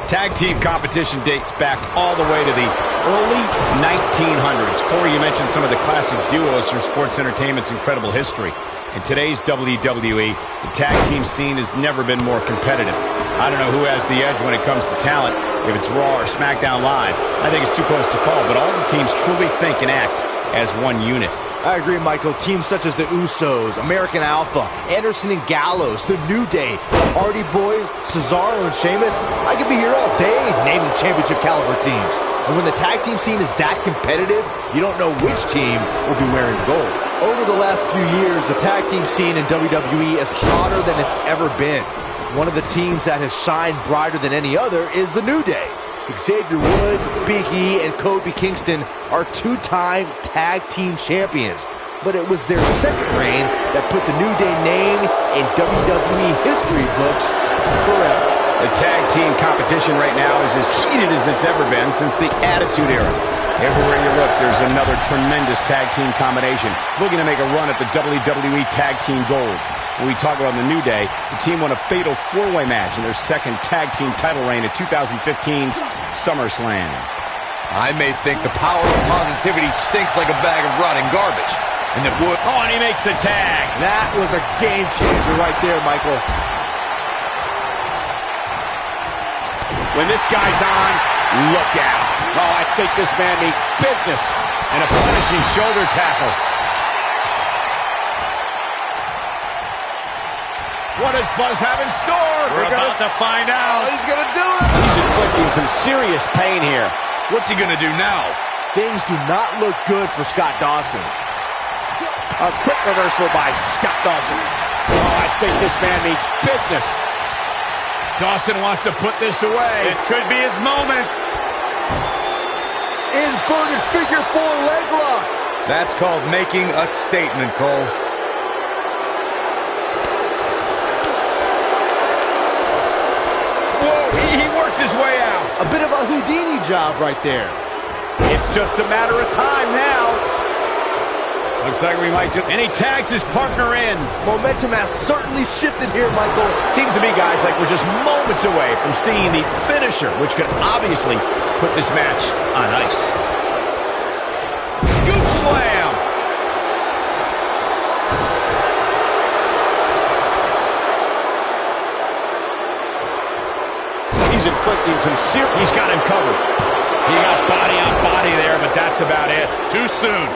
Tag team competition dates back all the way to the early 1900s. Corey, you mentioned some of the classic duos from sports entertainment's incredible history. In today's WWE, the tag team scene has never been more competitive. I don't know who has the edge when it comes to talent, if it's Raw or SmackDown Live. I think it's too close to call, but all the teams truly think and act as one unit. I agree, Michael. Teams such as the Usos, American Alpha, Anderson and Gallows, The New Day, the Hardy Boys, Cesaro and Sheamus. I could be here all day naming championship caliber teams. And when the tag team scene is that competitive, you don't know which team will be wearing gold. Over the last few years, the tag team scene in WWE is hotter than it's ever been. One of the teams that has shined brighter than any other is The New Day. Xavier Woods, Big E, and Kofi Kingston are two-time tag team champions. But it was their second reign that put the New Day name in WWE history books forever. The tag team competition right now is as heated as it's ever been since the Attitude Era. Everywhere you look, there's another tremendous tag team combination looking to make a run at the WWE Tag Team Gold. When we talk about the New Day, the team won a fatal four-way match in their second tag team title reign at 2015's SummerSlam. I may think the power of positivity stinks like a bag of rotting garbage, and that would... Oh, and he makes the tag. That was a game changer right there, Michael. When this guy's on, look out. Oh, I think this man needs business. And a punishing shoulder tackle. What does Buzz have in store? We're about to find out. Oh, he's going to do it. He's inflicting some serious pain here. What's he going to do now? Things do not look good for Scott Dawson. A quick reversal by Scott Dawson. Oh, I think this man needs business. Dawson wants to put this away. This could be his moment. Inverted figure 4 leg lock. That's called making a statement, Cole. Whoa, he works his way out. A bit of a Houdini job right there. It's just a matter of time now. Looks like we might just... And he tags his partner in. Momentum has certainly shifted here, Michael. Seems to me, guys, like we're just moments away from seeing the finisher, which could obviously put this match on ice. Scoop slam. He's inflicting some serious... He's got him covered. He got body on body there, but that's about it. Too soon.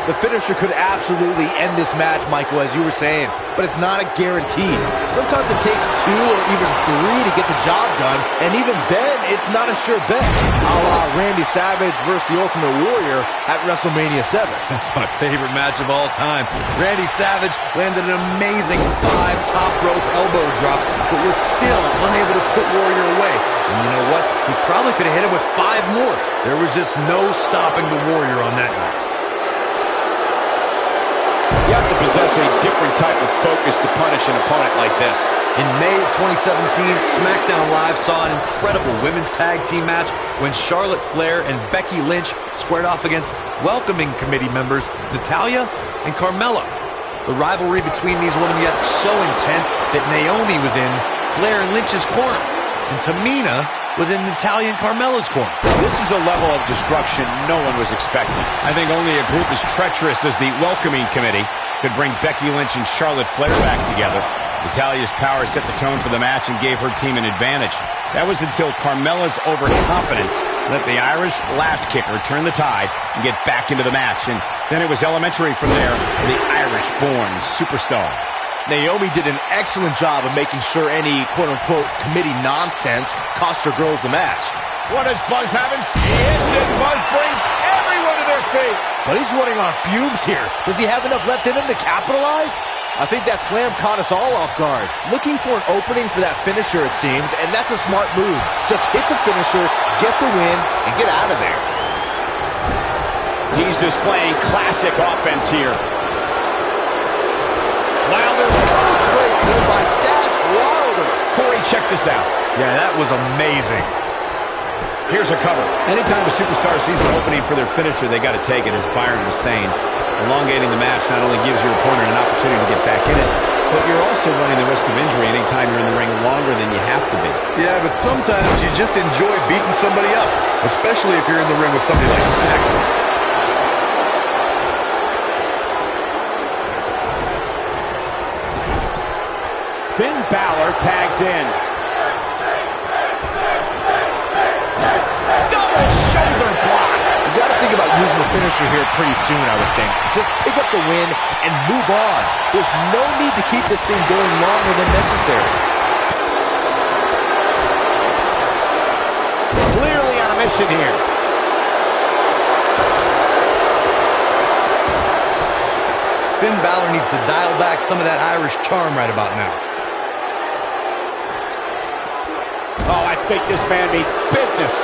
The finisher could absolutely end this match, Michael, as you were saying, but it's not a guarantee. Sometimes it takes 2 or even 3 to get the job done, and even then, it's not a sure bet. A la Randy Savage versus the Ultimate Warrior at WrestleMania 7. That's my favorite match of all time. Randy Savage landed an amazing 5 top rope elbow drops, but was still unable to put Warrior away. And you know what? He probably could have hit him with 5 more. There was just no stopping the Warrior on that night. You have to possess a different type of focus to punish an opponent like this. In May of 2017, SmackDown Live saw an incredible women's tag team match when Charlotte Flair and Becky Lynch squared off against welcoming committee members Natalya and Carmella. The rivalry between these women got so intense that Naomi was in Flair and Lynch's corner, and Tamina was in Natalya and Carmella's corner. This is a level of destruction no one was expecting. I think only a group as treacherous as the welcoming committee could bring Becky Lynch and Charlotte Flair back together. Natalya's power set the tone for the match and gave her team an advantage. That was until Carmella's overconfidence let the Irish lass kicker turn the tide and get back into the match. And then it was elementary from there for the Irish-born superstar. Naomi did an excellent job of making sure any quote-unquote committee nonsense cost her girls the match. What does Buzz have in store? Buzz brings everyone to their feet. But he's running on fumes here. Does he have enough left in him to capitalize? I think that slam caught us all off guard. Looking for an opening for that finisher, it seems, and that's a smart move. Just hit the finisher, get the win, and get out of there. He's displaying classic offense here. Wilder's code break here by Dash Wilder. Corey, check this out. Yeah, that was amazing. Here's a cover. Anytime a superstar sees an opening for their finisher, they got to take it, as Byron was saying. Elongating the match not only gives your opponent an opportunity to get back in it, but you're also running the risk of injury anytime you're in the ring longer than you have to be. Yeah, but sometimes you just enjoy beating somebody up, especially if you're in the ring with somebody like Saxton. Finn Balor tags in. Double shoulder block. You got to think about using the finisher here pretty soon, I would think. Just pick up the win and move on. There's no need to keep this thing going longer than necessary. Clearly on a mission here. Finn Balor needs to dial back some of that Irish charm right about now. Oh, I think this man needs business.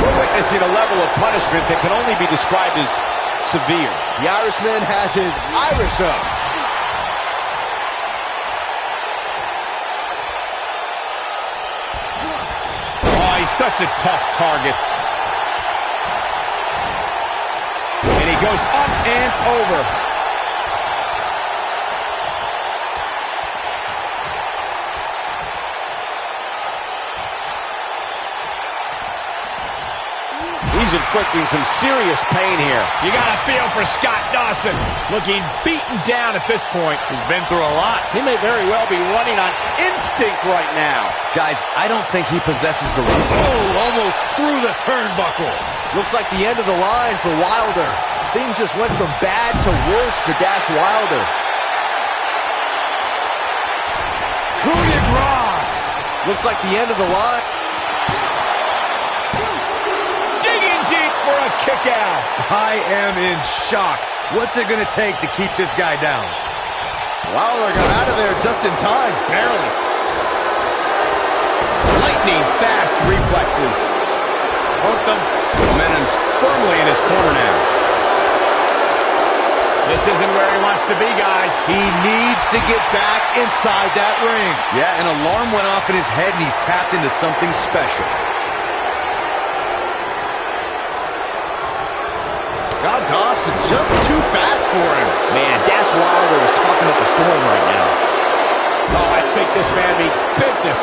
We're witnessing a level of punishment that can only be described as severe. The Irishman has his Irish up. Oh, he's such a tough target. And he goes up and over. He's He's inflicting some serious pain here. You got a feel for Scott Dawson. Looking beaten down at this point. He's been through a lot. He may very well be running on instinct right now. Guys, I don't think he possesses the... Oh, almost through the turnbuckle. Looks like the end of the line for Wilder. Things just went from bad to worse for Dash Wilder. Coup de grace. Looks like the end of the line. Digging deep for a kick out. I am in shock. What's it going to take to keep this guy down? Wilder got out of there just in time. Barely. Lightning fast reflexes. Hooked him. Momentum's firmly in his corner now. This isn't where he wants to be, guys. He needs to get back inside that ring. Yeah, an alarm went off in his head, and he's tapped into something special. Scott Dawson just too fast for him. Man, Dash Wilder is talking up a storm right now. Oh, I think this man means business.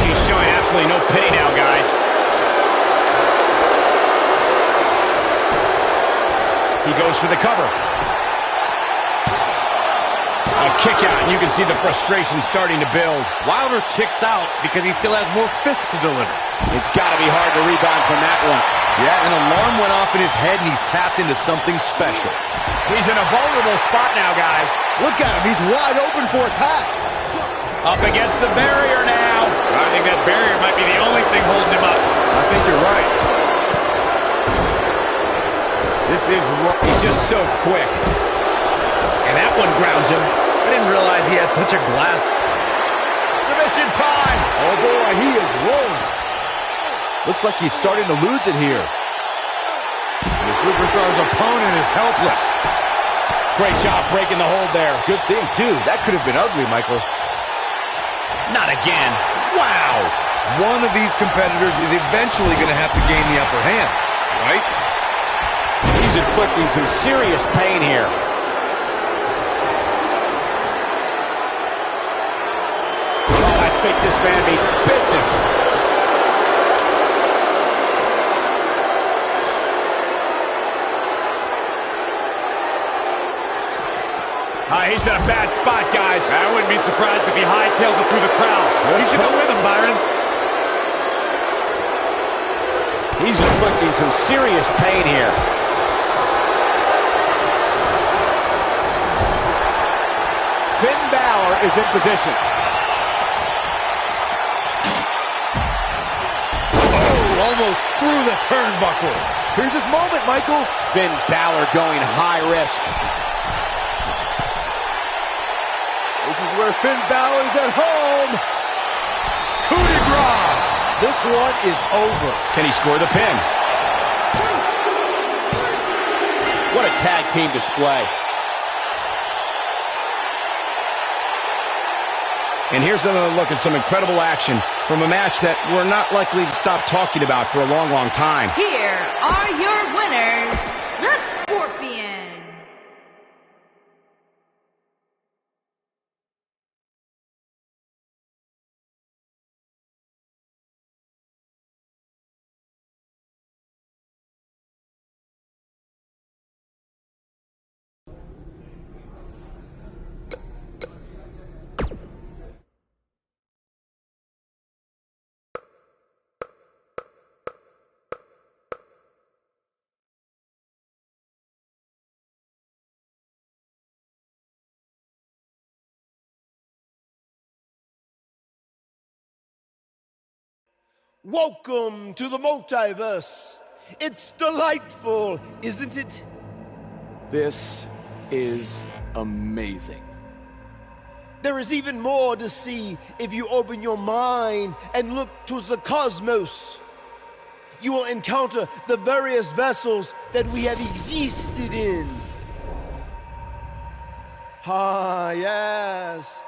He's showing absolutely no pity now, guys. He goes for the cover. A kick out, and you can see the frustration starting to build. Wilder kicks out because he still has more fists to deliver. It's got to be hard to rebound from that one. Yeah, an alarm went off in his head, and he's tapped into something special. He's in a vulnerable spot now, guys. Look at him. He's wide open for attack. Up against the barrier now. I think that barrier might be the only thing holding him up. I think you're right. This is... He's just so quick. And that one grounds him. I didn't realize he had such a glass. Submission time. Oh, boy, he is rolling. Looks like he's starting to lose it here. The superstar's opponent is helpless. Great job breaking the hold there. Good thing, too. That could have been ugly, Michael. Not again. Wow. One of these competitors is eventually going to have to gain the upper hand, right? He's inflicting some serious pain here. Oh, I think this man means business. He's in a bad spot, guys. I wouldn't be surprised if he hightails it through the crowd. You should go with him, Byron. He's inflicting some serious pain here. Finn Balor is in position. Oh, almost through the turnbuckle. Here's his moment, Michael. Finn Balor going high risk. This is where Finn Balor's at home. Coup de grace. This one is over. Can he score the pin? What a tag team display. And here's another look at some incredible action from a match that we're not likely to stop talking about for a long, long time. Here are your winners, the Scorpion. Welcome to the multiverse. It's delightful, isn't it? This is amazing. There is even more to see if you open your mind and look towards the cosmos. You will encounter the various vessels that we have existed in. Ah, yes.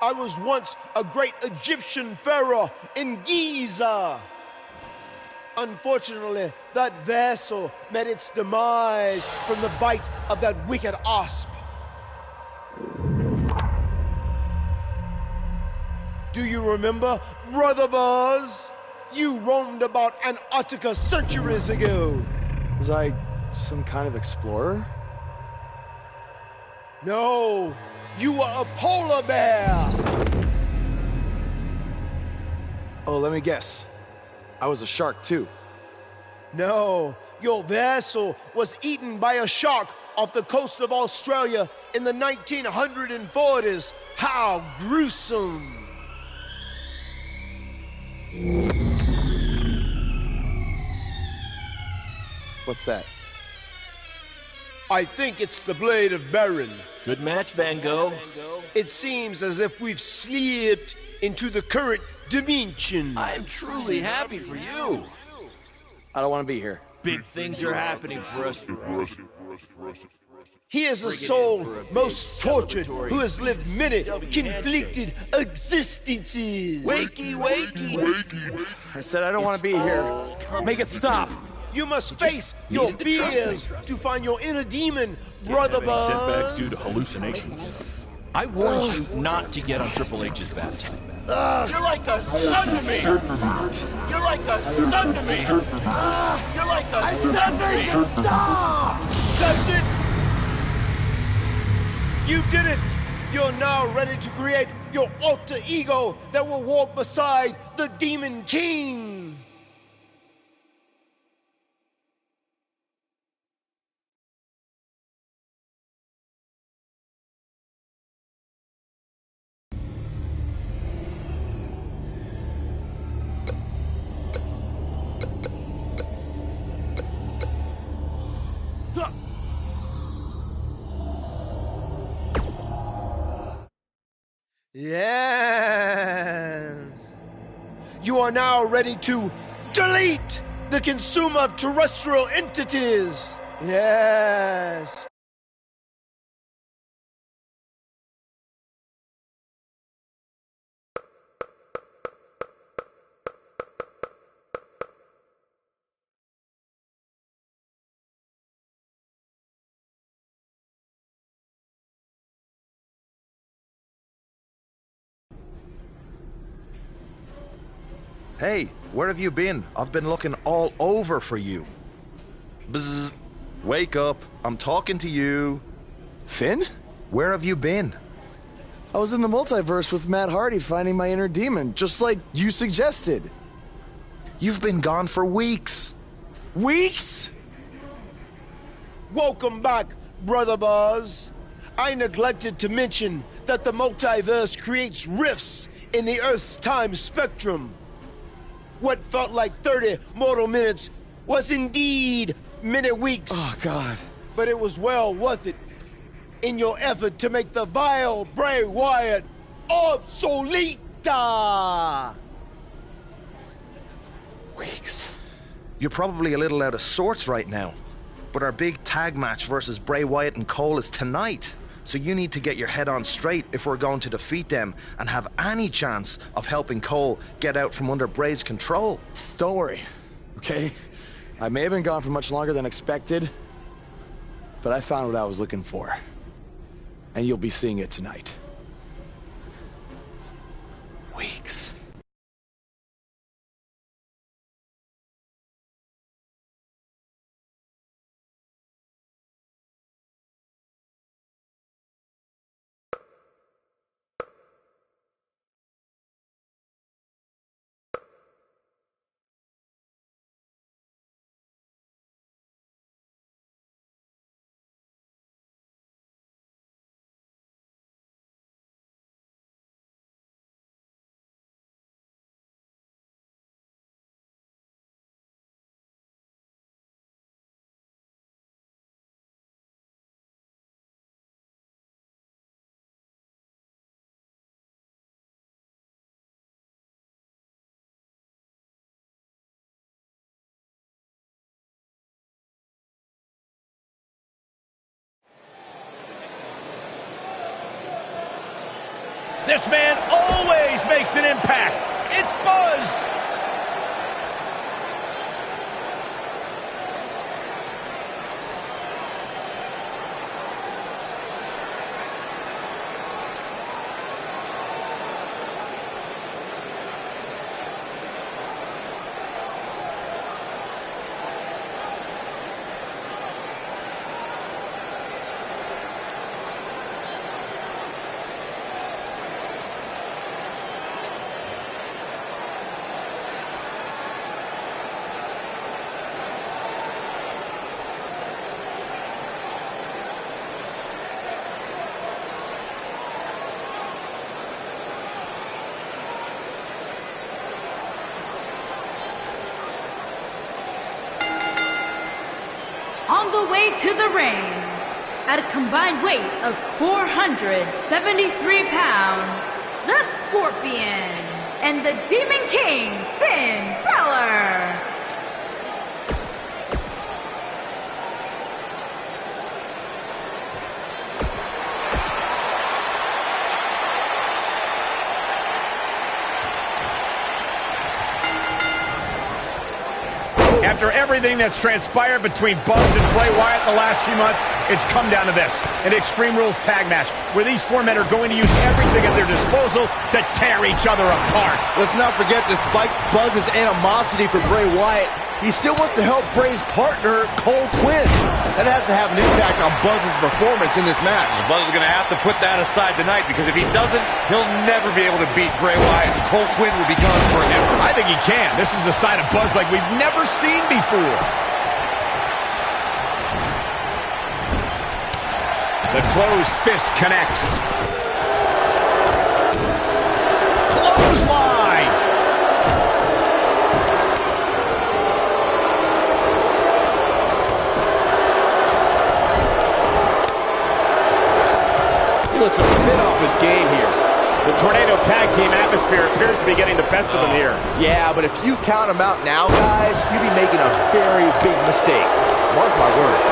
I was once a great Egyptian pharaoh in Giza. Unfortunately, that vessel met its demise from the bite of that wicked asp. Do you remember, Brother Buzz? You roamed about Antarctica centuries ago. Was I some kind of explorer? No, you were a polar bear. Oh, let me guess. I was a shark too. No, your vessel was eaten by a shark off the coast of Australia in the 1940s. How gruesome! What's that? I think it's the blade of Baron. Good match, Van Gogh. It seems as if we've slipped into the current dimension. I'm truly happy for you. I don't want to be here. Big things are happening for us. He is a soul most tortured who has lived many conflicted existences. Wakey, wakey. I said I don't want to be here. Make it stop. You must face your fears to find your inner demon, Brother Buzz. Setbacks due to hallucinations. I warned you not to get on Triple H's bad time. You're like a son to me! You're like a son to me! You're like a I said make it stop! That's it! You did it! You're now ready to create your alter ego that will walk beside the Demon King! Yes. You are now ready to delete the consumer of terrestrial entities. Yes. Hey, where have you been? I've been looking all over for you. Bzzz. Wake up. I'm talking to you. Finn? Where have you been? I was in the multiverse with Matt Hardy finding my inner demon, just like you suggested. You've been gone for weeks. Weeks? Welcome back, Brother Buzz. I neglected to mention that the multiverse creates rifts in the Earth's time spectrum. What felt like 30 mortal minutes was indeed many weeks. Oh, God. But it was well worth it in your effort to make the vile Bray Wyatt obsolete. Weeks. You're probably a little out of sorts right now, but our big tag match versus Bray Wyatt and Cole is tonight. So you need to get your head on straight if we're going to defeat them and have any chance of helping Cole get out from under Bray's control. Don't worry, okay? I may have been gone for much longer than expected, but I found what I was looking for. And you'll be seeing it tonight. Weeks. This man always makes an impact. It's Buzz. way to the ring. At a combined weight of 473 pounds, the Scorpion and the Demon King, Finn Balor. After everything that's transpired between Buzz and Bray Wyatt the last few months, it's come down to this, an Extreme Rules tag match, where these four men are going to use everything at their disposal to tear each other apart. Let's not forget, despite Buzz's animosity for Bray Wyatt, he still wants to help Bray's partner, Cole Quinn. That has to have an impact on Buzz's performance in this match. Buzz is going to have to put that aside tonight, because if he doesn't, he'll never be able to beat Bray Wyatt, and Cole Quinn will be gone forever. I think he can. This is a side of Buzz like we've never seen before. The closed fist connects. Clothesline! He looks a bit off his game here. The Tornado Tag Team atmosphere appears to be getting the best of him here. Yeah, but if you count him out now, guys, you'd be making a very big mistake. Mark my words.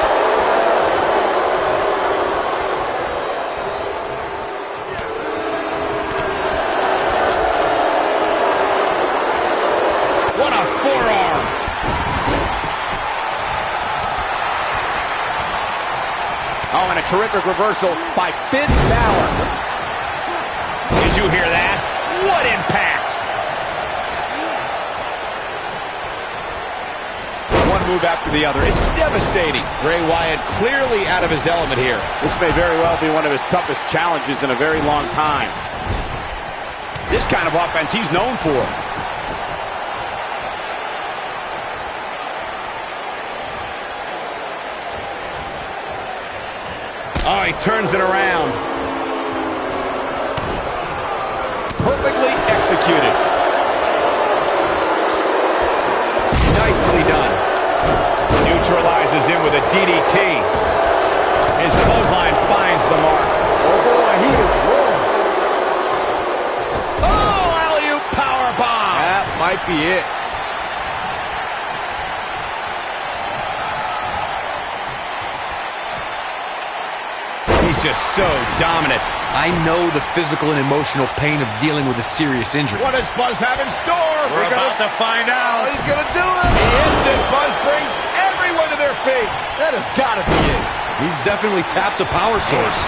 What a forearm! Oh, and a terrific reversal by Finn Balor. Did you hear that? What impact! One move after the other. It's devastating. Bray Wyatt clearly out of his element here. This may very well be one of his toughest challenges in a very long time. This kind of offense he's known for. Oh, he turns it around. Perfectly executed. Nicely done. Neutralizes him with a DDT. His clothesline finds the mark. Oh boy, he is rolling. Oh, alley-oop powerbomb. That might be it. Just so dominant. I know the physical and emotional pain of dealing with a serious injury. What does Buzz have in store? We're about to find out. Oh, he's going to do it. He hits it. Buzz brings everyone to their feet. That has got to be it. He's definitely tapped a power source.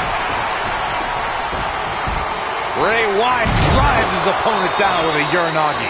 Bray Wyatt drives his opponent down with a Uranagi.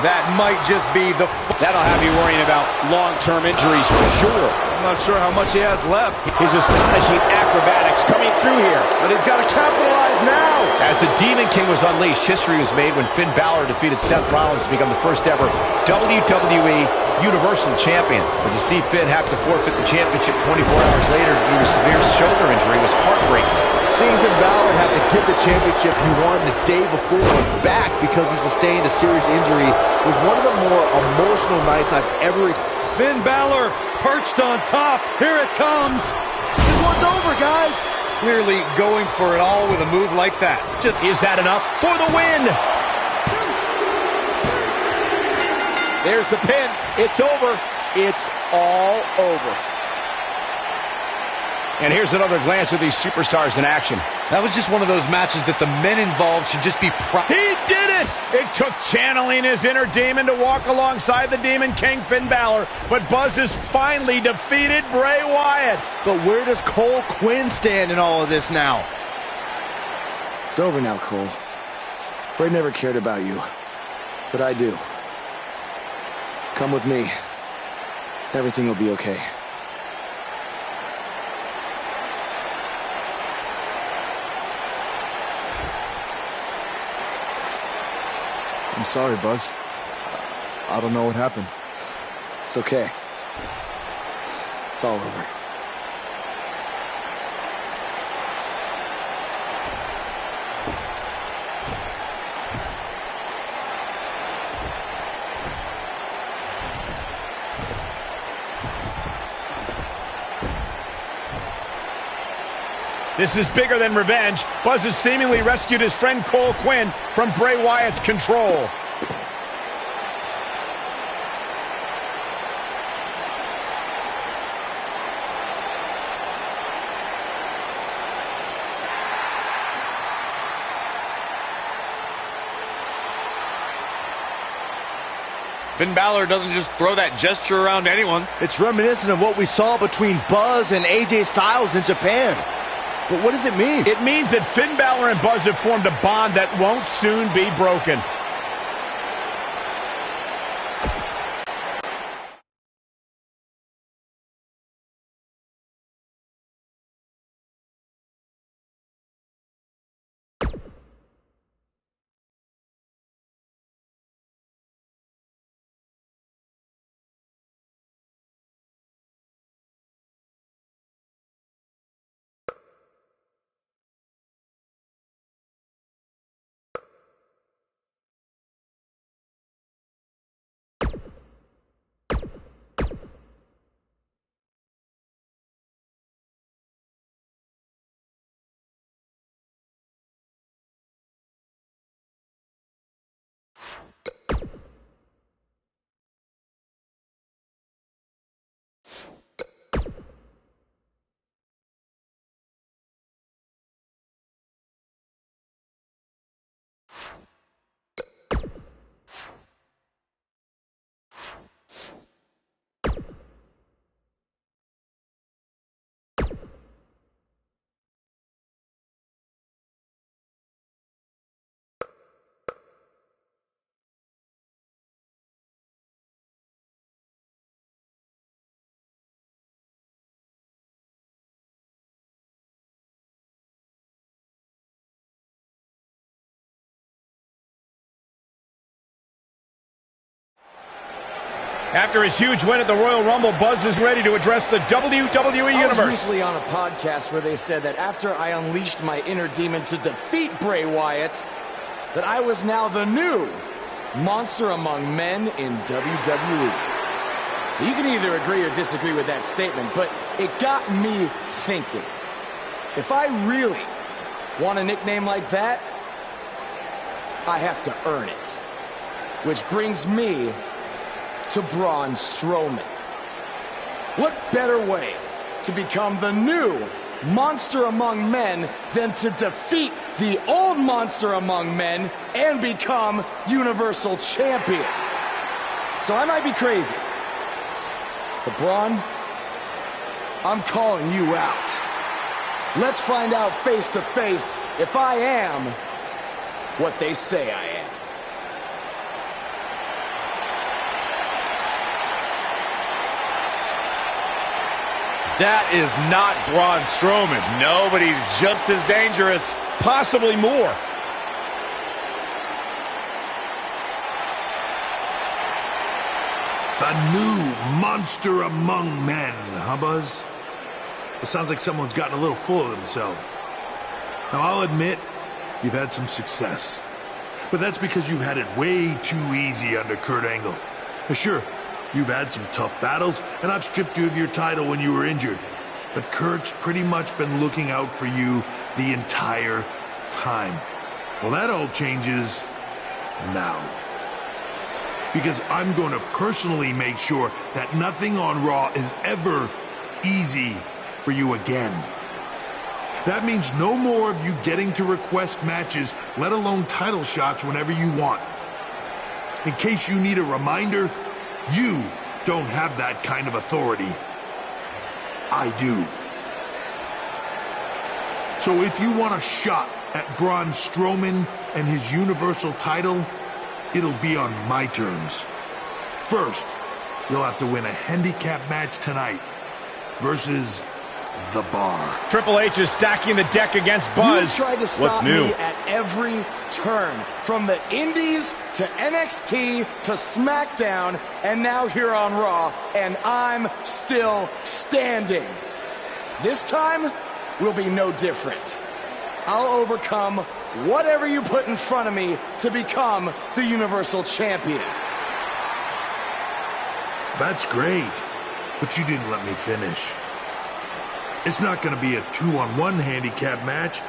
That might just be the... That'll have you worrying about long-term injuries for sure. I'm not sure how much he has left. His astonishing acrobatics coming through here. But he's got to capitalize now. As the Demon King was unleashed, history was made when Finn Balor defeated Seth Rollins to become the first ever WWE Universal Champion. But to see Finn have to forfeit the championship 24 hours later due to severe shoulder injury was heartbreaking. Seeing Finn Balor have to give the championship he won the day before back because he sustained a serious injury was one of the more emotional nights I've ever experienced. Finn Balor perched on top. Here it comes. This one's over, guys. Clearly going for it all with a move like that. Is that enough for the win? There's the pin. It's over. It's all over. And here's another glance at these superstars in action. That was just one of those matches that the men involved should just be proud. He did it! It took channeling his inner demon to walk alongside the Demon King, Finn Balor, but Buzz has finally defeated Bray Wyatt. But where does Cole Quinn stand in all of this now? It's over now, Cole. Bray never cared about you, but I do. Come with me. Everything will be okay. I'm sorry, Buzz. I don't know what happened. It's okay. It's all over. This is bigger than revenge. Buzz has seemingly rescued his friend Cole Quinn from Bray Wyatt's control. Finn Balor doesn't just throw that gesture around anyone. It's reminiscent of what we saw between Buzz and AJ Styles in Japan. But what does it mean? It means that Finn Balor and Buzz have formed a bond that won't soon be broken. After his huge win at the Royal Rumble, Buzz is ready to address the WWE Universe. I was recently on a podcast where they said that after I unleashed my inner demon to defeat Bray Wyatt, that I was now the new monster among men in WWE. You can either agree or disagree with that statement, but it got me thinking. If I really want a nickname like that, I have to earn it. Which brings me to Braun Strowman. What better way to become the new monster among men than to defeat the old monster among men and become Universal Champion? So I might be crazy, but Braun, I'm calling you out. Let's find out face to face if I am what they say I am. That is not Braun Strowman. No, but he's just as dangerous. Possibly more. The new monster among men, huh, Buzz? It sounds like someone's gotten a little full of themselves. Now, I'll admit, you've had some success. But that's because you've had it way too easy under Kurt Angle. Sure, you've had some tough battles, and I've stripped you of your title when you were injured. But Kurt's pretty much been looking out for you the entire time. Well, that all changes now. Because I'm going to personally make sure that nothing on Raw is ever easy for you again. That means no more of you getting to request matches, let alone title shots whenever you want. In case you need a reminder, you don't have that kind of authority. I do. So if you want a shot at Braun Strowman and his Universal title, it'll be on my terms. First, you'll have to win a handicap match tonight versus The Bar. Triple H is stacking the deck against Buzz. You tried to stop me at every turn, from the Indies to NXT to SmackDown, and now here on Raw, and I'm still standing. This time will be no different. I'll overcome whatever you put in front of me to become the Universal Champion. That's great, but you didn't let me finish. It's not going to be a 2-on-1 handicap match.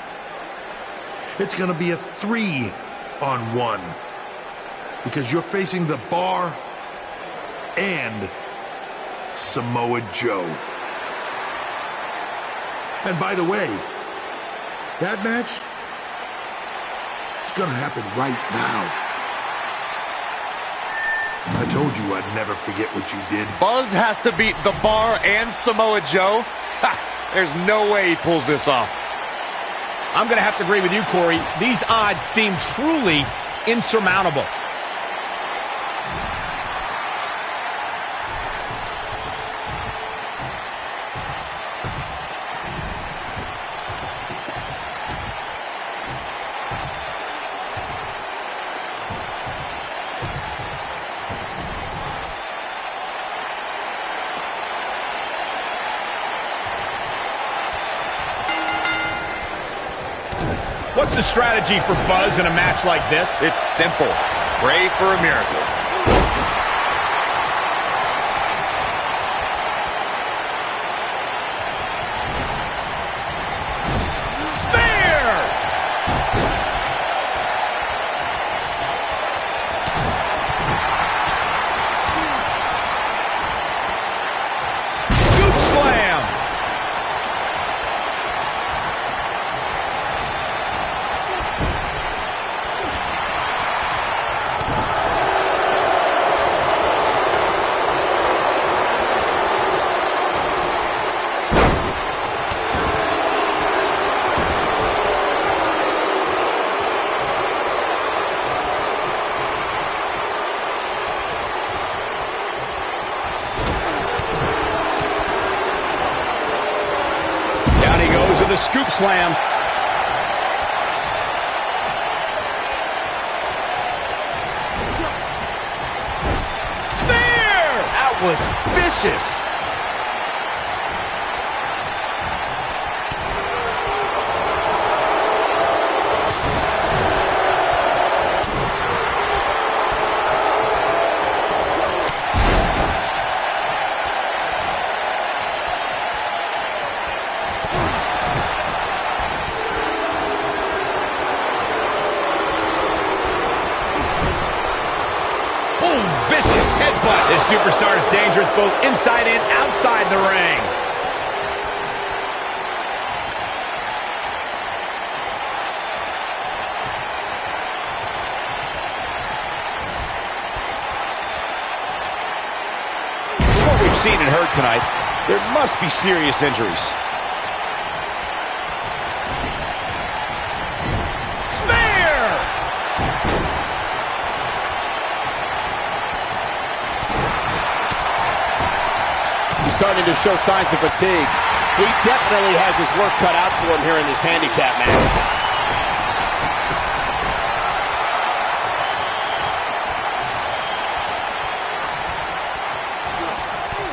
It's going to be a 3-on-1. Because you're facing the Bar and Samoa Joe. And by the way, that match is going to happen right now. I told you I'd never forget what you did. Buzz has to beat the Bar and Samoa Joe? Ha! There's no way he pulls this off. I'm going to have to agree with you, Corey. These odds seem truly insurmountable. What's the strategy for Buzz in a match like this? It's simple. Pray for a miracle. The scoop slam. There! That was vicious. Vicious headbutt. This superstar is dangerous both inside and outside the ring. From what we've seen and heard tonight, there must be serious injuries. Starting to show signs of fatigue. He definitely has his work cut out for him here in this handicap match.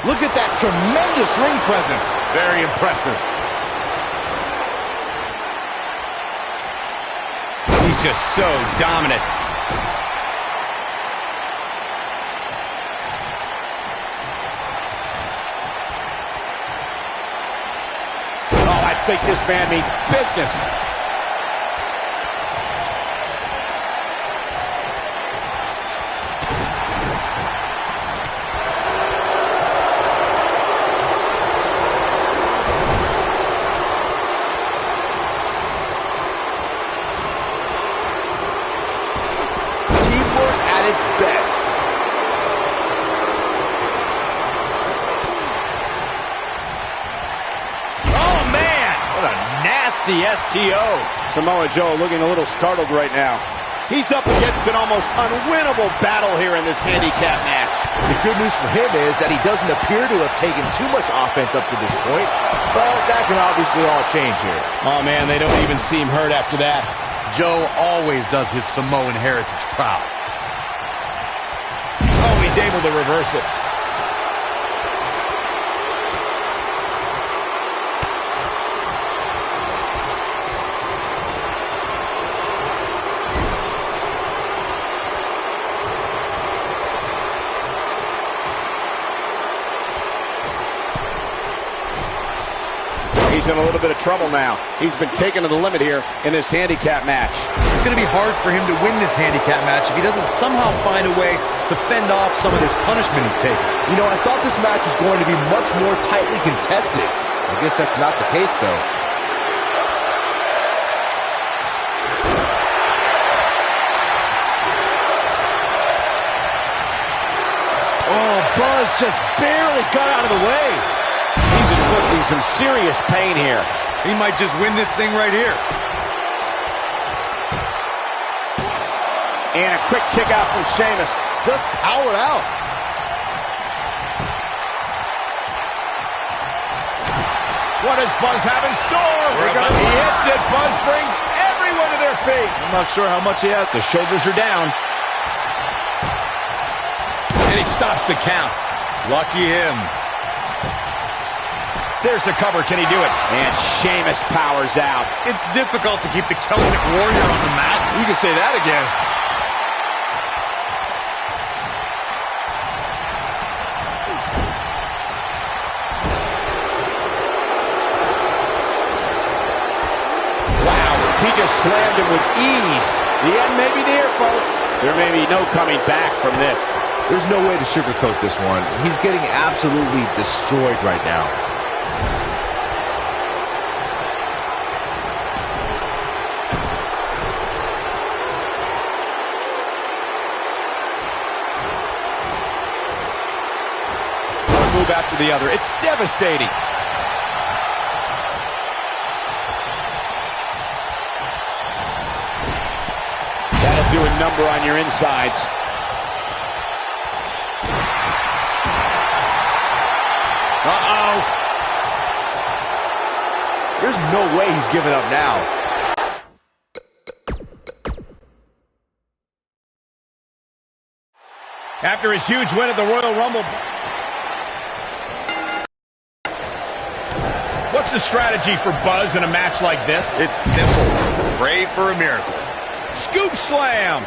Look at that tremendous ring presence. Very impressive. He's just so dominant. I think this man means business. Teamwork at its best. The STO. Samoa Joe looking a little startled right now. He's up against an almost unwinnable battle here in this handicap match. The good news for him is that he doesn't appear to have taken too much offense up to this point, but that can obviously all change here. Oh man, they don't even seem hurt after that. Joe always does his Samoan heritage proud. Oh, he's able to reverse it. he's in a little bit of trouble now. He's been taken to the limit here in this handicap match. It's going to be hard for him to win this handicap match if he doesn't somehow find a way to fend off some of this punishment he's taking. You know, I thought this match was going to be much more tightly contested. I guess that's not the case, though. Oh, Buzz just barely got out of the way. He's inflicting some serious pain here. He might just win this thing right here. And a quick kick out from Sheamus. Just powered out. What does Buzz have in store? He hits it. Buzz brings everyone to their feet. I'm not sure how much he has. The shoulders are down. And he stops the count. Lucky him. There's the cover. Can he do it? And Sheamus powers out. It's difficult to keep the Celtic Warrior on the mat. You can say that again. Wow, he just slammed him with ease. The end may be near, folks. There may be no coming back from this. There's no way to sugarcoat this one. He's getting absolutely destroyed right now. One move after the other. It's devastating. That'll do a number on your insides. Uh-oh. There's no way he's giving up now. After his huge win at the Royal Rumble. What's the strategy for Buzz in a match like this? It's simple. Pray for a miracle. Scoop slam.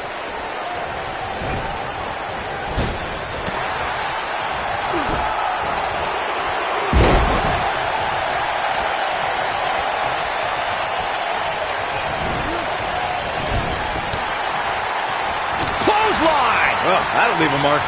Clothesline. Oh, that'll leave a mark.